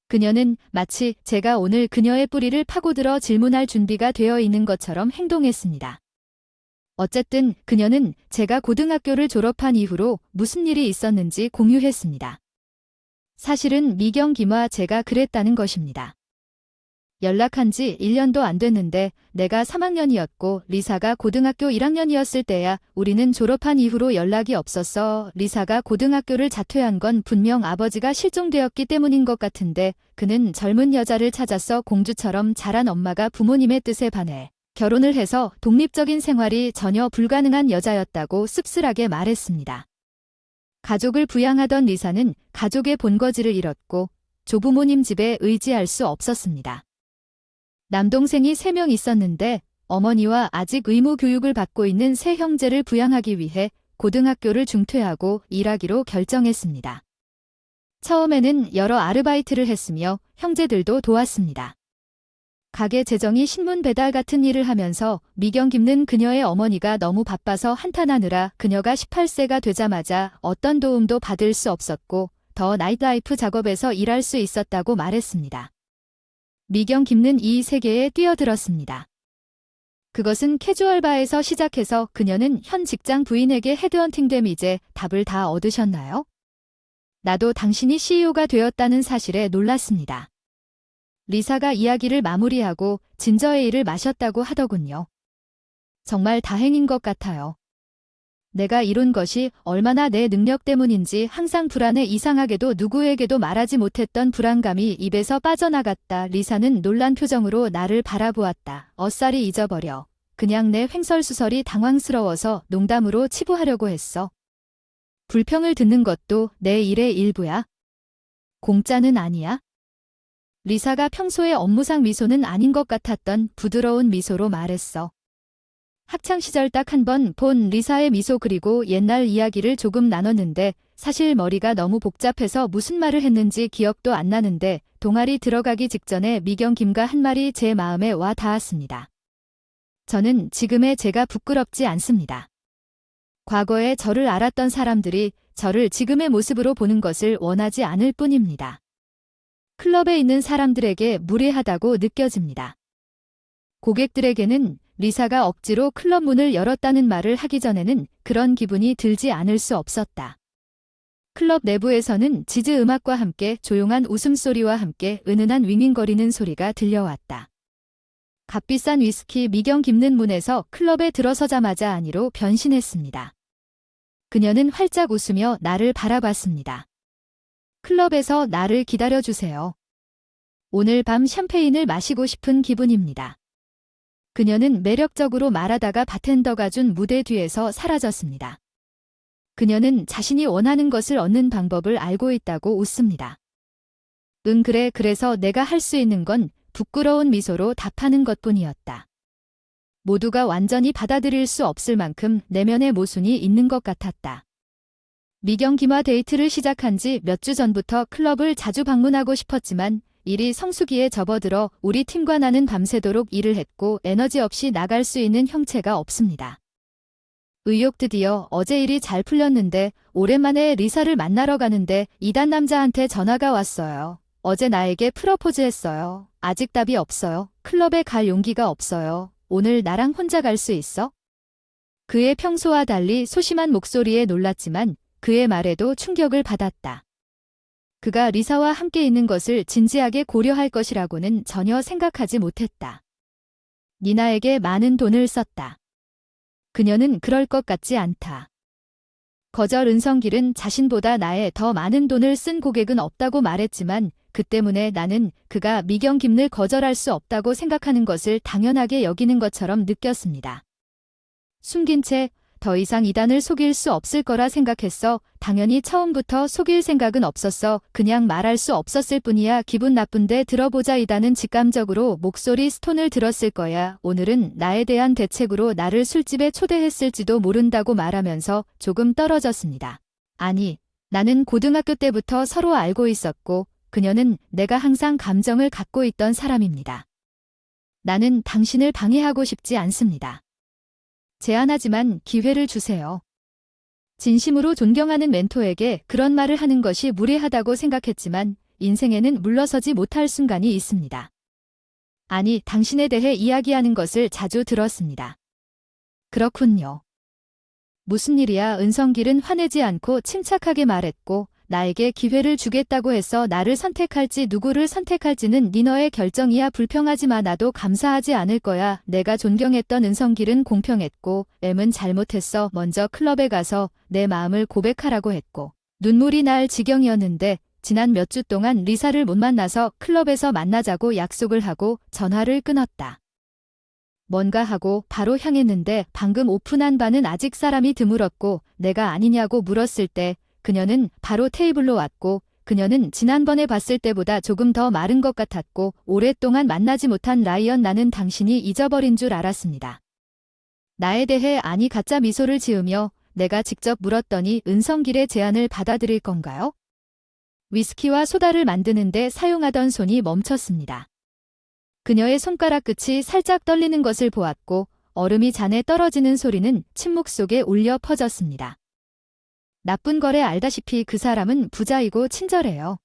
그녀는 마치 제가 오늘 그녀의 뿌리를 파고들어 질문할 준비가 되어 있는 것처럼 행동했습니다. 어쨌든 그녀는 제가 고등학교를 졸업한 이후로 무슨 일이 있었는지 공유했습니다. 사실은 미경 김과 제가 그랬다는 것입니다. 연락한 지 1년도 안 됐는데 내가 3학년이었고 리사가 고등학교 1학년이었을 때야. 우리는 졸업한 이후로 연락이 없었어. 리사가 고등학교를 자퇴한 건 분명 아버지가 실종되었기 때문인 것 같은데 그는 젊은 여자를 찾아서 공주처럼 자란 엄마가 부모님의 뜻에 반해 결혼을 해서 독립적인 생활이 전혀 불가능한 여자였다고 씁쓸하게 말했습니다. 가족을 부양하던 리사는 가족의 본거지를 잃었고 조부모님 집에 의지할 수 없었습니다. 남동생이 3명 있었는데 어머니와 아직 의무 교육을 받고 있는 세 형제를 부양하기 위해 고등학교를 중퇴하고 일하기로 결정했습니다. 처음에는 여러 아르바이트를 했으며 형제들도 도왔습니다. 가게 재정이 신문 배달 같은 일을 하면서 미경 김는 그녀의 어머니가 너무 바빠서 한탄하느라 그녀가 18세가 되자마자 어떤 도움도 받을 수 없었고 더 나이트라이프 작업에서 일할 수 있었다고 말했습니다. 미경 김는 이 세계에 뛰어들었습니다. 그것은 캐주얼바에서 시작해서 그녀는 현 직장 부인에게 헤드헌팅됨. 이제 답을 다 얻으셨나요? 나도 당신이 CEO가 되었다는 사실에 놀랐습니다. 리사가 이야기를 마무리하고 진저에일을 마셨다고 하더군요. 정말 다행인 것 같아요. 내가 이룬 것이 얼마나 내 능력 때문인지 항상 불안해 이상하게도 누구에게도 말하지 못했던 불안감이 입에서 빠져나갔다. 리사는 놀란 표정으로 나를 바라보았다. 어싸리 잊어버려. 그냥 내 횡설수설이 당황스러워서 농담으로 치부하려고 했어. 불평을 듣는 것도 내 일의 일부야. 공짜는 아니야. 리사가 평소의 업무상 미소는 아닌 것 같았던 부드러운 미소로 말했어. 학창시절 딱 한 번 본 리사의 미소 그리고 옛날 이야기를 조금 나눴는데 사실 머리가 너무 복잡해서 무슨 말을 했는지 기억도 안 나는데 동아리 들어가기 직전에 미경 김과 한 말이 제 마음에 와 닿았습니다. 저는 지금의 제가 부끄럽지 않습니다. 과거에 저를 알았던 사람들이 저를 지금의 모습으로 보는 것을 원하지 않을 뿐입니다. 클럽에 있는 사람들에게 무례하다고 느껴집니다. 고객들에게는 리사가 억지로 클럽 문을 열었다는 말을 하기 전에는 그런 기분이 들지 않을 수 없었다. 클럽 내부에서는 지즈 음악과 함께 조용한 웃음소리와 함께 은은한 윙윙거리는 소리가 들려왔다. 값비싼 위스키 미경 김는 문에서 클럽에 들어서자마자 아니로 변신했습니다. 그녀는 활짝 웃으며 나를 바라봤습니다. 클럽에서 나를 기다려주세요. 오늘 밤 샴페인을 마시고 싶은 기분입니다. 그녀는 매력적으로 말하다가 바텐더가 준 무대 뒤에서 사라졌습니다. 그녀는 자신이 원하는 것을 얻는 방법을 알고 있다고 웃습니다. 응 그래 그래서 내가 할 수 있는 건 부끄러운 미소로 답하는 것뿐이었다. 모두가 완전히 받아들일 수 없을 만큼 내면의 모순이 있는 것 같았다. 미경 김과 데이트를 시작한 지 몇 주 전부터 클럽을 자주 방문하고 싶었지만 일이 성수기에 접어들어 우리 팀과 나는 밤새도록 일을 했고 에너지 없이 나갈 수 있는 형체가 없습니다. 의욕 드디어 어제 일이 잘 풀렸는데 오랜만에 리사를 만나러 가는데 이단 남자한테 전화가 왔어요. 어제 나에게 프러포즈했어요. 아직 답이 없어요. 클럽에 갈 용기가 없어요. 오늘 나랑 혼자 갈 수 있어? 그의 평소와 달리 소심한 목소리에 놀랐지만 그의 말에도 충격을 받았다. 그가 리사와 함께 있는 것을 진지하게 고려할 것이라고는 전혀 생각하지 못했다. 니나에게 많은 돈을 썼다. 그녀는 그럴 것 같지 않다. 거절 은성길은 자신보다 나에 더 많은 돈을 쓴 고객은 없다고 말했지만 그 때문에 나는 그가 미경 김을 거절할 수 없다고 생각하는 것을 당연하게 여기는 것처럼 느꼈습니다. 숨긴 채 더 이상 이단을 속일 수 없을 거라 생각했어. 당연히 처음부터 속일 생각은 없었어. 그냥 말할 수 없었을 뿐이야. 기분 나쁜데 들어보자. 이단은 직감적으로 목소리 스톤을 들었을 거야. 오늘은 나에 대한 대책으로 나를 술집에 초대했을지도 모른다고 말하면서 조금 떨어졌습니다. 아니, 나는 고등학교 때부터 서로 알고 있었고 그녀는 내가 항상 감정을 갖고 있던 사람입니다. 나는 당신을 방해하고 싶지 않습니다. 제안하지만 기회를 주세요. 진심으로 존경하는 멘토에게 그런 말을 하는 것이 무례하다고 생각했지만 인생에는 물러서지 못할 순간이 있습니다. 아니, 당신에 대해 이야기하는 것을 자주 들었습니다. 그렇군요. 무슨 일이야? 은성길은 화내지 않고 침착하게 말했고 나에게 기회를 주겠다고 해서 나를 선택할지 누구를 선택할지는 너의 결정이야. 불평하지 마. 나도 감사하지 않을 거야. 내가 존경했던 은성길은 공평했고 M은 잘못했어. 먼저 클럽에 가서 내 마음을 고백하라고 했고 눈물이 날 지경이었는데 지난 몇 주 동안 리사를 못 만나서 클럽에서 만나자고 약속을 하고 전화를 끊었다. 뭔가 하고 바로 향했는데 방금 오픈한 바는 아직 사람이 드물었고 내가 아니냐고 물었을 때 그녀는 바로 테이블로 왔고 그녀는 지난번에 봤을 때보다 조금 더 마른 것 같았고 오랫동안 만나지 못한 라이언 나는 당신이 잊어버린 줄 알았습니다. 나에 대해 아니 가짜 미소를 지으며 내가 직접 물었더니 은성길의 제안을 받아들일 건가요? 위스키와 소다를 만드는데 사용하던 손이 멈췄습니다. 그녀의 손가락 끝이 살짝 떨리는 것을 보았고 얼음이 잔에 떨어지는 소리는 침묵 속에 울려 퍼졌습니다. 나쁜 거래 알다시피 그 사람은 부자이고 친절해요.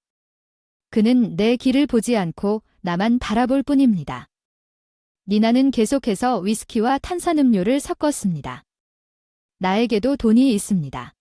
그는 내 길을 보지 않고 나만 바라볼 뿐입니다. 니나는 계속해서 위스키와 탄산음료를 섞었습니다. 나에게도 돈이 있습니다.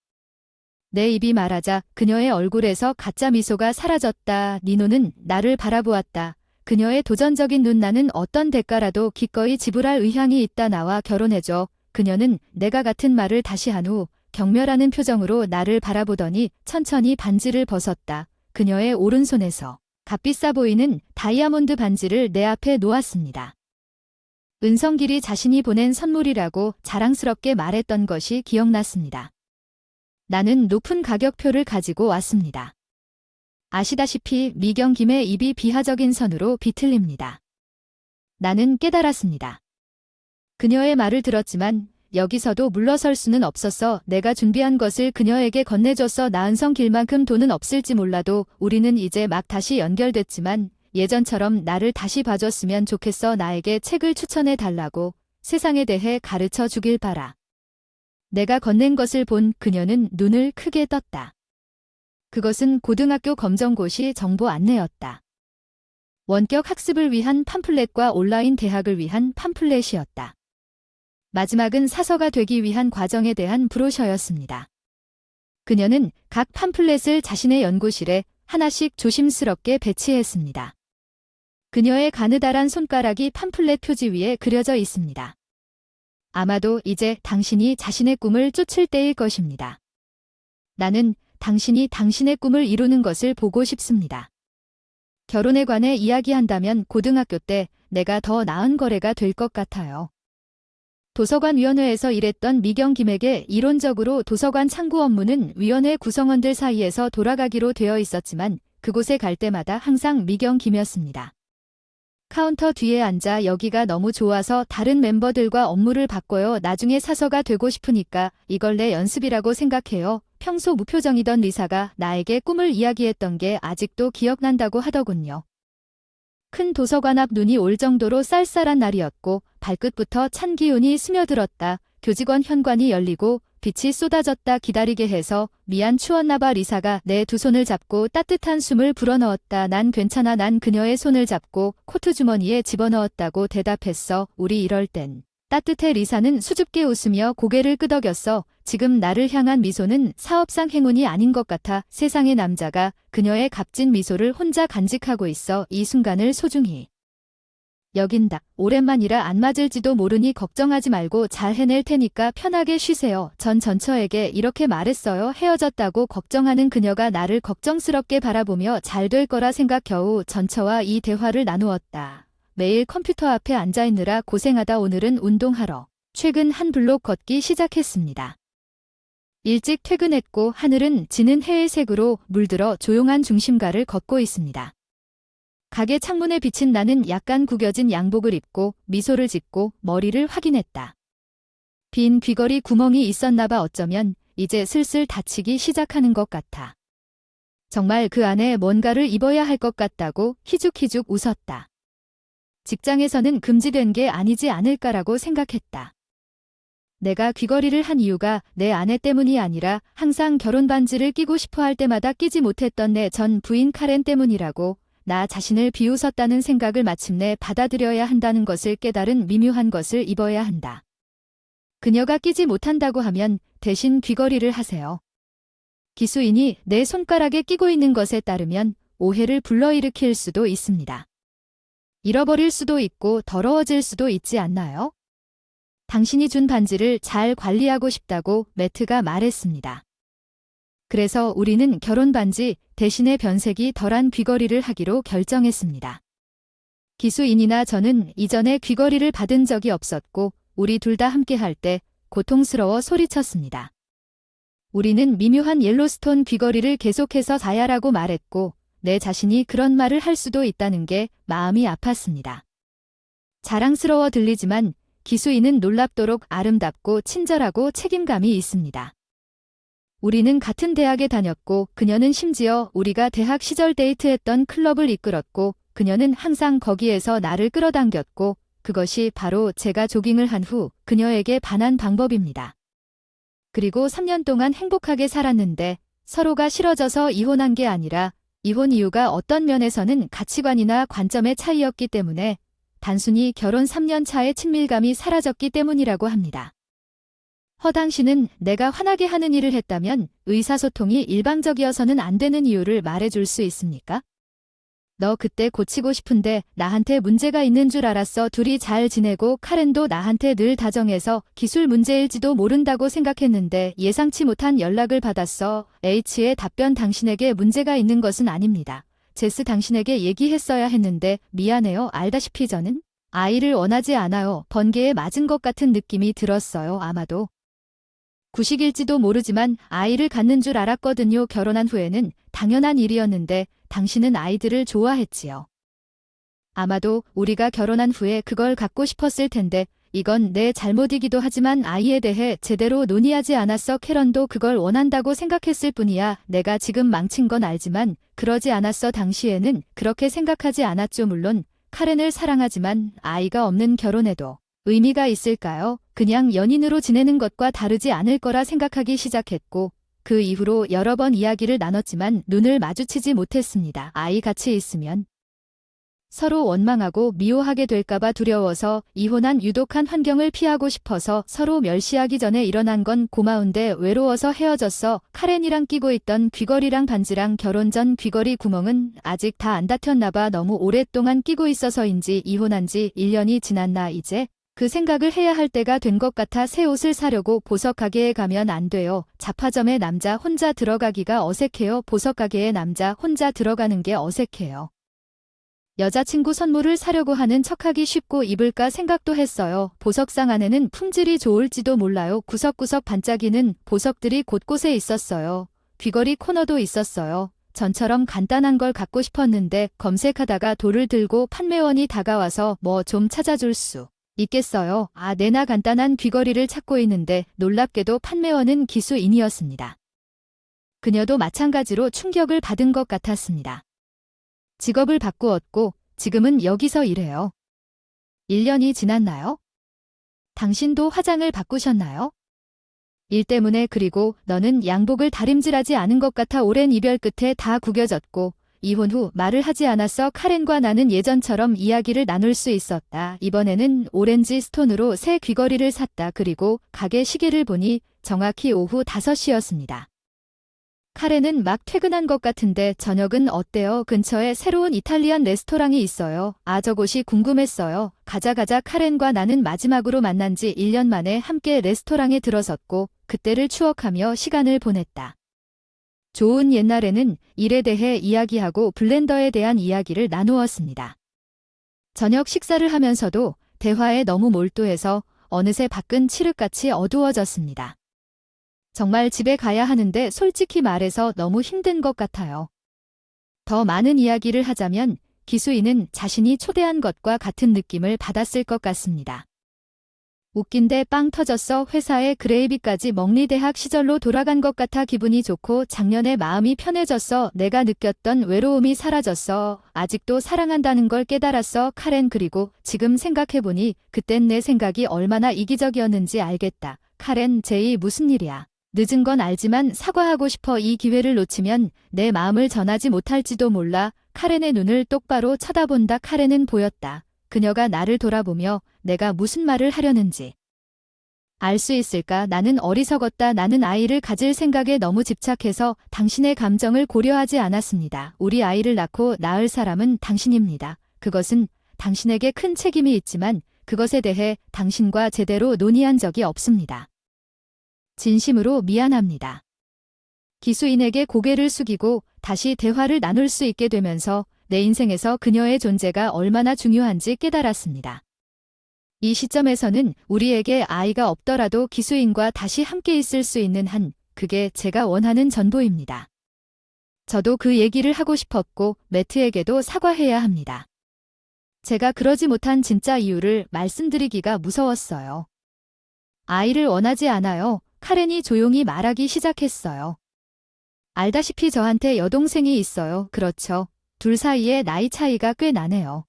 내 입이 말하자 그녀의 얼굴에서 가짜 미소가 사라졌다. 니노는 나를 바라보았다. 그녀의 도전적인 눈 나는 어떤 대가라도 기꺼이 지불할 의향이 있다. 나와 결혼해줘. 그녀는 내가 같은 말을 다시 한 후 경멸하는 표정으로 나를 바라보더니 천천히 반지를 벗었다. 그녀의 오른손에서 값비싸 보이는 다이아몬드 반지를 내 앞에 놓았습니다. 은성길이 자신이 보낸 선물이라고 자랑스럽게 말했던 것이 기억났습니다. 나는 높은 가격표를 가지고 왔습니다. 아시다시피 미경 김의 입이 비하적인 선으로 비틀립니다. 나는 깨달았습니다. 그녀의 말을 들었지만 여기서도 물러설 수는 없었어. 내가 준비한 것을 그녀에게 건네줘서 나은성 길만큼 돈은 없을지 몰라도 우리는 이제 막 다시 연결됐지만 예전처럼 나를 다시 봐줬으면 좋겠어. 나에게 책을 추천해 달라고 세상에 대해 가르쳐 주길 바라. 내가 건넨 것을 본 그녀는 눈을 크게 떴다. 그것은 고등학교 검정고시 정보 안내였다. 원격 학습을 위한 팜플렛과 온라인 대학을 위한 팜플렛이었다. 마지막은 사서가 되기 위한 과정에 대한 브로셔였습니다. 그녀는 각 팜플렛을 자신의 연구실에 하나씩 조심스럽게 배치했습니다. 그녀의 가느다란 손가락이 팜플렛 표지 위에 그려져 있습니다. 아마도 이제 당신이 자신의 꿈을 쫓을 때일 것입니다. 나는 당신이 당신의 꿈을 이루는 것을 보고 싶습니다. 결혼에 관해 이야기한다면 고등학교 때 내가 더 나은 거래가 될 것 같아요. 도서관위원회에서 일했던 미경 김에게 이론적으로 도서관 창구 업무는 위원회 구성원들 사이에서 돌아가기로 되어 있었지만 그곳에 갈 때마다 항상 미경 김이었습니다. 카운터 뒤에 앉아 여기가 너무 좋아서 다른 멤버들과 업무를 바꿔요. 나중에 사서가 되고 싶으니까 이걸 내 연습이라고 생각해요. 평소 무표정이던 리사가 나에게 꿈을 이야기했던 게 아직도 기억난다고 하더군요. 큰 도서관 앞 눈이 올 정도로 쌀쌀한 날이었고 발끝부터 찬 기운이 스며들었다. 교직원 현관이 열리고 빛이 쏟아졌다. 기다리게 해서 미안 추웠나봐. 리사가 내 두 손을 잡고 따뜻한 숨을 불어넣었다. 난 괜찮아. 난 그녀의 손을 잡고 코트 주머니에 집어넣었다고 대답했어. 우리 이럴 땐 따뜻해. 리사는 수줍게 웃으며 고개를 끄덕였어. 지금 나를 향한 미소는 사업상 행운이 아닌 것 같아. 세상의 남자가 그녀의 값진 미소를 혼자 간직하고 있어. 이 순간을 소중히 여긴다. 오랜만이라 안 맞을지도 모르니 걱정하지 말고 잘 해낼 테니까 편하게 쉬세요. 전 전처에게 이렇게 말했어요. 헤어졌다고 걱정하는 그녀가 나를 걱정스럽게 바라보며 잘 될 거라 생각. 겨우 전처와 이 대화를 나누었다. 매일 컴퓨터 앞에 앉아있느라 고생하다. 오늘은 운동하러 최근 한 블록 걷기 시작했습니다. 일찍 퇴근했고 하늘은 지는 해의 색으로 물들어 조용한 중심가를 걷고 있습니다. 가게 창문에 비친 나는 약간 구겨진 양복을 입고 미소를 짓고 머리를 확인했다. 빈 귀걸이 구멍이 있었나 봐. 어쩌면 이제 슬슬 다치기 시작하는 것 같아. 정말 그 안에 뭔가를 입어야 할 것 같다고 희죽희죽 웃었다. 직장에서는 금지된 게 아니지 않을까라고 생각했다. 내가 귀걸이를 한 이유가 내 아내 때문이 아니라 항상 결혼 반지를 끼고 싶어 할 때마다 끼지 못했던 내 전 부인 카렌 때문이라고. 나 자신을 비웃었다는 생각을 마침내 받아들여야 한다는 것을 깨달은 미묘한 것을 입어야 한다. 그녀가 끼지 못한다고 하면 대신 귀걸이를 하세요. 기수인이 내 손가락에 끼고 있는 것에 따르면 오해를 불러일으킬 수도 있습니다. 잃어버릴 수도 있고 더러워질 수도 있지 않나요? 당신이 준 반지를 잘 관리하고 싶다고 매트가 말했습니다. 그래서 우리는 결혼 반지 대신에 변색이 덜한 귀걸이를 하기로 결정했습니다. 기수인이나 저는 이전에 귀걸이를 받은 적이 없었고 우리 둘 다 함께 할 때 고통스러워 소리쳤습니다. 우리는 미묘한 옐로스톤 귀걸이를 계속해서 사야라고 말했고 내 자신이 그런 말을 할 수도 있다는 게 마음이 아팠습니다. 자랑스러워 들리지만 기수인은 놀랍도록 아름답고 친절하고 책임감이 있습니다. 우리는 같은 대학에 다녔고 그녀는 심지어 우리가 대학 시절 데이트했던 클럽을 이끌었고 그녀는 항상 거기에서 나를 끌어당겼고 그것이 바로 제가 조깅을 한 후 그녀에게 반한 방법입니다. 그리고 3년 동안 행복하게 살았는데 서로가 싫어져서 이혼한 게 아니라 이혼 이유가 어떤 면에서는 가치관이나 관점의 차이였기 때문에 단순히 결혼 3년 차의 친밀감이 사라졌기 때문이라고 합니다. 당신은 내가 화나게 하는 일을 했다면 의사소통이 일방적이어서는 안 되는 이유를 말해줄 수 있습니까? 너 그때 고치고 싶은데 나한테 문제가 있는 줄 알았어. 둘이 잘 지내고 카렌도 나한테 늘 다정해서 기술 문제일지도 모른다고 생각했는데 예상치 못한 연락을 받았어. H의 답변 당신에게 문제가 있는 것은 아닙니다. 제스 당신에게 얘기했어야 했는데 미안해요. 알다시피 저는 아이를 원하지 않아요. 번개에 맞은 것 같은 느낌이 들었어요. 아마도 구식일지도 모르지만 아이를 갖는 줄 알았거든요. 결혼한 후에는 당연한 일이었는데 당신은 아이들을 좋아했지요. 아마도 우리가 결혼한 후에 그걸 갖고 싶었을 텐데 이건 내 잘못이기도 하지만 아이에 대해 제대로 논의하지 않았어. 캐런도 그걸 원한다고 생각했을 뿐이야. 내가 지금 망친 건 알지만 그러지 않았어. 당시에는 그렇게 생각하지 않았죠. 물론 카렌을 사랑하지만 아이가 없는 결혼에도 의미가 있을까요? 그냥 연인으로 지내는 것과 다르지 않을 거라 생각하기 시작했고 그 이후로 여러 번 이야기를 나눴지만 눈을 마주치지 못했습니다. 아이 같이 있으면 서로 원망하고 미워하게 될까봐 두려워서 이혼한 유독한 환경을 피하고 싶어서 서로 멸시하기 전에 일어난 건 고마운데 외로워서 헤어졌어. 카렌이랑 끼고 있던 귀걸이랑 반지랑 결혼 전 귀걸이 구멍은 아직 다 안 닫혔나봐. 너무 오랫동안 끼고 있어서인지 이혼한 지 1년이 지났나 이제? 그 생각을 해야 할 때가 된 것 같아 새 옷을 사려고 보석가게에 가면 안 돼요. 잡화점에 남자 혼자 들어가기가 어색해요. 보석가게에 남자 혼자 들어가는 게 어색해요. 여자친구 선물을 사려고 하는 척하기 쉽고 입을까 생각도 했어요. 보석상 안에는 품질이 좋을지도 몰라요. 구석구석 반짝이는 보석들이 곳곳에 있었어요. 귀걸이 코너도 있었어요. 전처럼 간단한 걸 갖고 싶었는데 검색하다가 돌을 들고 판매원이 다가와서 뭐 좀 찾아줄 수 있겠어요? 내나 간단한 귀걸이를 찾고 있는데 놀랍게도 판매원은 기수인이었습니다. 그녀도 마찬가지로 충격을 받은 것 같았습니다. 직업을 바꾸었고 지금은 여기서 일해요. 1년이 지났나요? 당신도 화장을 바꾸셨나요? 일 때문에. 그리고 너는 양복을 다림질하지 않은 것 같아. 오랜 이별 끝에 다 구겨졌고 이혼 후 말을 하지 않았어. 카렌과 나는 예전처럼 이야기를 나눌 수 있었다. 이번에는 오렌지 스톤으로 새 귀걸이를 샀다. 그리고 가게 시계를 보니 정확히 오후 5시였습니다. 카렌은 막 퇴근한 것 같은데 저녁은 어때요? 근처에 새로운 이탈리안 레스토랑이 있어요. 저곳이 궁금했어요. 가자. 카렌과 나는 마지막으로 만난 지 1년 만에 함께 레스토랑에 들어섰고 그때를 추억하며 시간을 보냈다. 좋은 옛날에는 일에 대해 이야기하고 블렌더에 대한 이야기를 나누었습니다. 저녁 식사를 하면서도 대화에 너무 몰두해서 어느새 밖은 칠흑같이 어두워졌습니다. 정말 집에 가야 하는데 솔직히 말해서 너무 힘든 것 같아요. 더 많은 이야기를 하자면 기수인은 자신이 초대한 것과 같은 느낌을 받았을 것 같습니다. 웃긴데 빵 터졌어. 회사에 그레이비까지 먹리대학 시절로 돌아간 것 같아 기분이 좋고 작년에 마음이 편해졌어. 내가 느꼈던 외로움이 사라졌어. 아직도 사랑한다는 걸 깨달았어. 카렌. 그리고 지금 생각해보니 그땐 내 생각이 얼마나 이기적이었는지 알겠다. 카렌. 제이 무슨 일이야? 늦은 건 알지만 사과하고 싶어. 이 기회를 놓치면 내 마음을 전하지 못할지도 몰라. 카렌의 눈을 똑바로 쳐다본다. 카렌은 보였다. 그녀가 나를 돌아보며 내가 무슨 말을 하려는지 알 수 있을까? 나는 어리석었다. 나는 아이를 가질 생각에 너무 집착해서 당신의 감정을 고려하지 않았습니다. 우리 아이를 낳고 낳을 사람은 당신입니다. 그것은 당신에게 큰 책임이 있지만 그것에 대해 당신과 제대로 논의한 적이 없습니다. 진심으로 미안합니다. 기수인에게 고개를 숙이고 다시 대화를 나눌 수 있게 되면서 내 인생에서 그녀의 존재가 얼마나 중요한지 깨달았습니다. 이 시점에서는 우리에게 아이가 없더라도 기수인과 다시 함께 있을 수 있는 한, 그게 제가 원하는 전부입니다. 저도 그 얘기를 하고 싶었고 매트에게도 사과해야 합니다. 제가 그러지 못한 진짜 이유를 말씀드리기가 무서웠어요. 아이를 원하지 않아요. 카렌이 조용히 말하기 시작했어요. 알다시피 저한테 여동생이 있어요. 그렇죠. 둘 사이에 나이 차이가 꽤 나네요.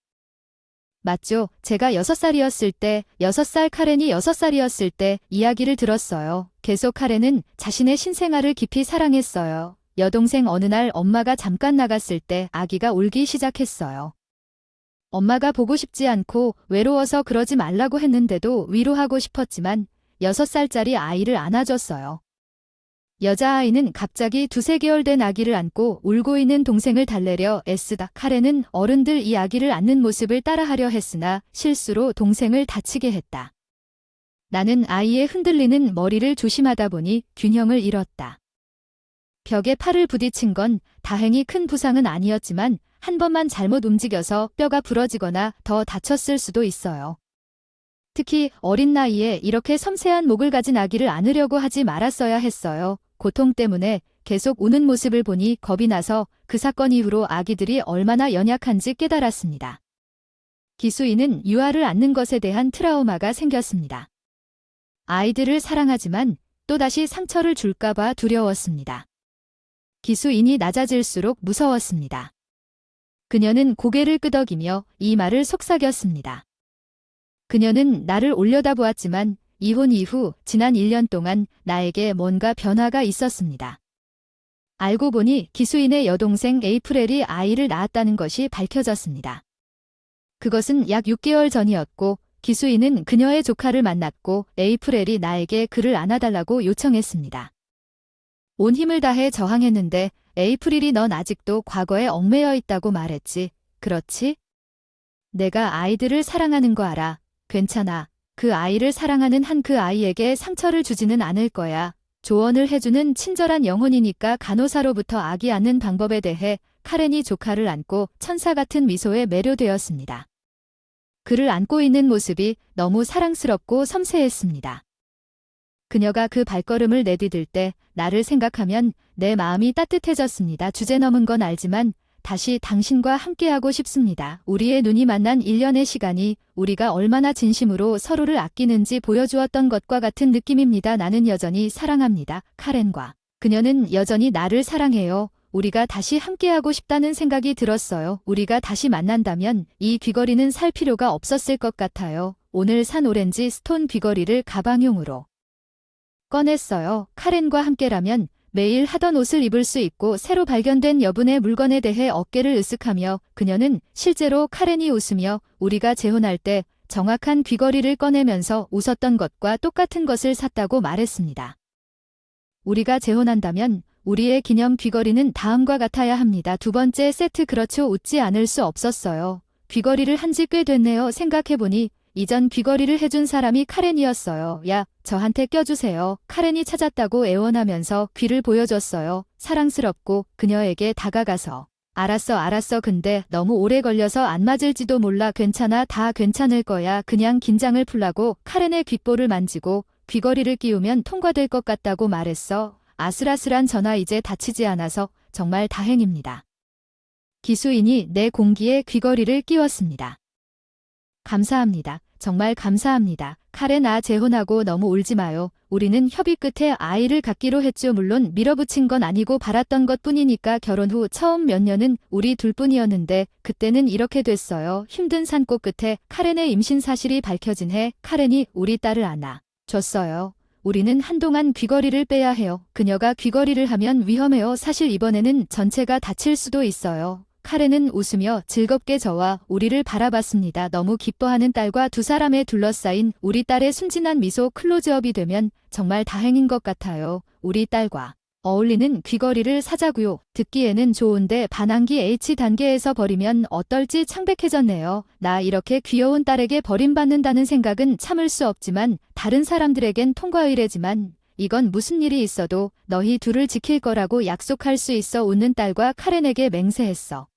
맞죠? 제가 6살이었을 때, 6살 카렌이 6살이었을 때 이야기를 들었어요. 계속 카렌은 자신의 신생아를 깊이 사랑했어요. 여동생 어느 날 엄마가 잠깐 나갔을 때 아기가 울기 시작했어요. 엄마가 보고 싶지 않고 외로워서 그러지 말라고 했는데도 위로하고 싶었지만 6살짜리 아이를 안아줬어요. 여자아이는 갑자기 2~3개월 된 아기를 안고 울고 있는 동생을 달래려 애쓰다 카렌은 어른들 이 아기를 안는 모습을 따라하려 했으나 실수로 동생을 다치게 했다. 나는 아이의 흔들리는 머리를 조심하다 보니 균형을 잃었다. 벽에 팔을 부딪힌 건 다행히 큰 부상은 아니었지만 한 번만 잘못 움직여서 뼈가 부러지거나 더 다쳤을 수도 있어요. 특히 어린 나이에 이렇게 섬세한 목을 가진 아기를 안으려고 하지 말았어야 했어요. 고통 때문에 계속 우는 모습을 보니 겁이 나서 그 사건 이후로 아기들이 얼마나 연약한지 깨달았습니다. 기수이는 유아를 안는 것에 대한 트라우마가 생겼습니다. 아이들을 사랑하지만 또다시 상처를 줄까봐 두려웠습니다. 기수인이 낮아질수록 무서웠습니다. 그녀는 고개를 끄덕이며 이 말을 속삭였습니다. 그녀는 나를 올려다보았지만 이혼 이후 지난 1년 동안 나에게 뭔가 변화가 있었습니다. 알고 보니 기수인의 여동생 에이프렐이 아이를 낳았다는 것이 밝혀졌습니다. 그것은 약 6개월 전이었고 기수인은 그녀의 조카를 만났고 에이프렐이 나에게 그를 안아달라고 요청했습니다. 온 힘을 다해 저항했는데 에이프릴이 넌 아직도 과거에 얽매여 있다고 말했지. 그렇지? 내가 아이들을 사랑하는 거 알아. 괜찮아. 그 아이를 사랑하는 한 그 아이에게 상처를 주지는 않을 거야. 조언을 해주는 친절한 영혼이니까. 간호사로부터 아기 안는 방법에 대해 카렌이 조카를 안고 천사 같은 미소에 매료되었습니다. 그를 안고 있는 모습이 너무 사랑스럽고 섬세했습니다. 그녀가 그 발걸음을 내디딜 때 나를 생각하면 내 마음이 따뜻해졌습니다. 주제 넘은 건 알지만 다시 당신과 함께하고 싶습니다. 우리의 눈이 만난 1년의 시간이 우리가 얼마나 진심으로 서로를 아끼는지 보여주었던 것과 같은 느낌입니다. 나는 여전히 사랑합니다. 카렌과 그녀는 여전히 나를 사랑해요. 우리가 다시 함께하고 싶다는 생각이 들었어요. 우리가 다시 만난다면 이 귀걸이는 살 필요가 없었을 것 같아요. 오늘 산 오렌지 스톤 귀걸이를 가방용으로 꺼냈어요. 카렌과 함께라면 매일 하던 옷을 입을 수 있고 새로 발견된 여분의 물건에 대해 어깨를 으쓱하며 그녀는 실제로 카렌이 웃으며 우리가 재혼할 때 정확한 귀걸이를 꺼내면서 웃었던 것과 똑같은 것을 샀다고 말했습니다. 우리가 재혼한다면 우리의 기념 귀걸이는 다음과 같아야 합니다. 2번째 세트. 그렇죠. 웃지 않을 수 없었어요. 귀걸이를 한 지 꽤 됐네요. 생각해보니 이전 귀걸이를 해준 사람이 카렌이었어요. 야, 저한테 껴주세요. 카렌이 찾았다고 애원하면서 귀를 보여줬어요. 사랑스럽고 그녀에게 다가가서 알았어. 근데 너무 오래 걸려서 안 맞을지도 몰라. 괜찮아. 다 괜찮을 거야. 그냥 긴장을 풀라고 카렌의 귓볼을 만지고 귀걸이를 끼우면 통과될 것 같다고 말했어. 아슬아슬한 전화. 이제 다치지 않아서 정말 다행입니다. 기수인이 내 공기에 귀걸이를 끼웠습니다. 감사합니다. 정말 감사합니다. 카렌 재혼하고 너무 울지 마요. 우리는 협의 끝에 아이를 갖기로 했죠. 물론 밀어붙인 건 아니고 바랐던 것뿐이니까. 결혼 후 처음 몇 년은 우리 둘뿐이었는데 그때는 이렇게 됐어요. 힘든 산고 끝에 카렌의 임신 사실이 밝혀진 해 카렌이 우리 딸을 안아 줬어요. 우리는 한동안 귀걸이를 빼야 해요. 그녀가 귀걸이를 하면 위험해요. 사실 이번에는 전체가 다칠 수도 있어요. 카렌은 웃으며 즐겁게 저와 우리를 바라봤습니다. 너무 기뻐하는 딸과 2사람에 둘러싸인 우리 딸의 순진한 미소. 클로즈업이 되면 정말 다행인 것 같아요. 우리 딸과 어울리는 귀걸이를 사자고요. 듣기에는 좋은데 반항기 H단계에서 버리면 어떨지 창백해졌네요. 나 이렇게 귀여운 딸에게 버림받는다는 생각은 참을 수 없지만 다른 사람들에겐 통과의례지만 이건 무슨 일이 있어도 너희 둘을 지킬 거라고 약속할 수 있어. 웃는 딸과 카렌에게 맹세했어.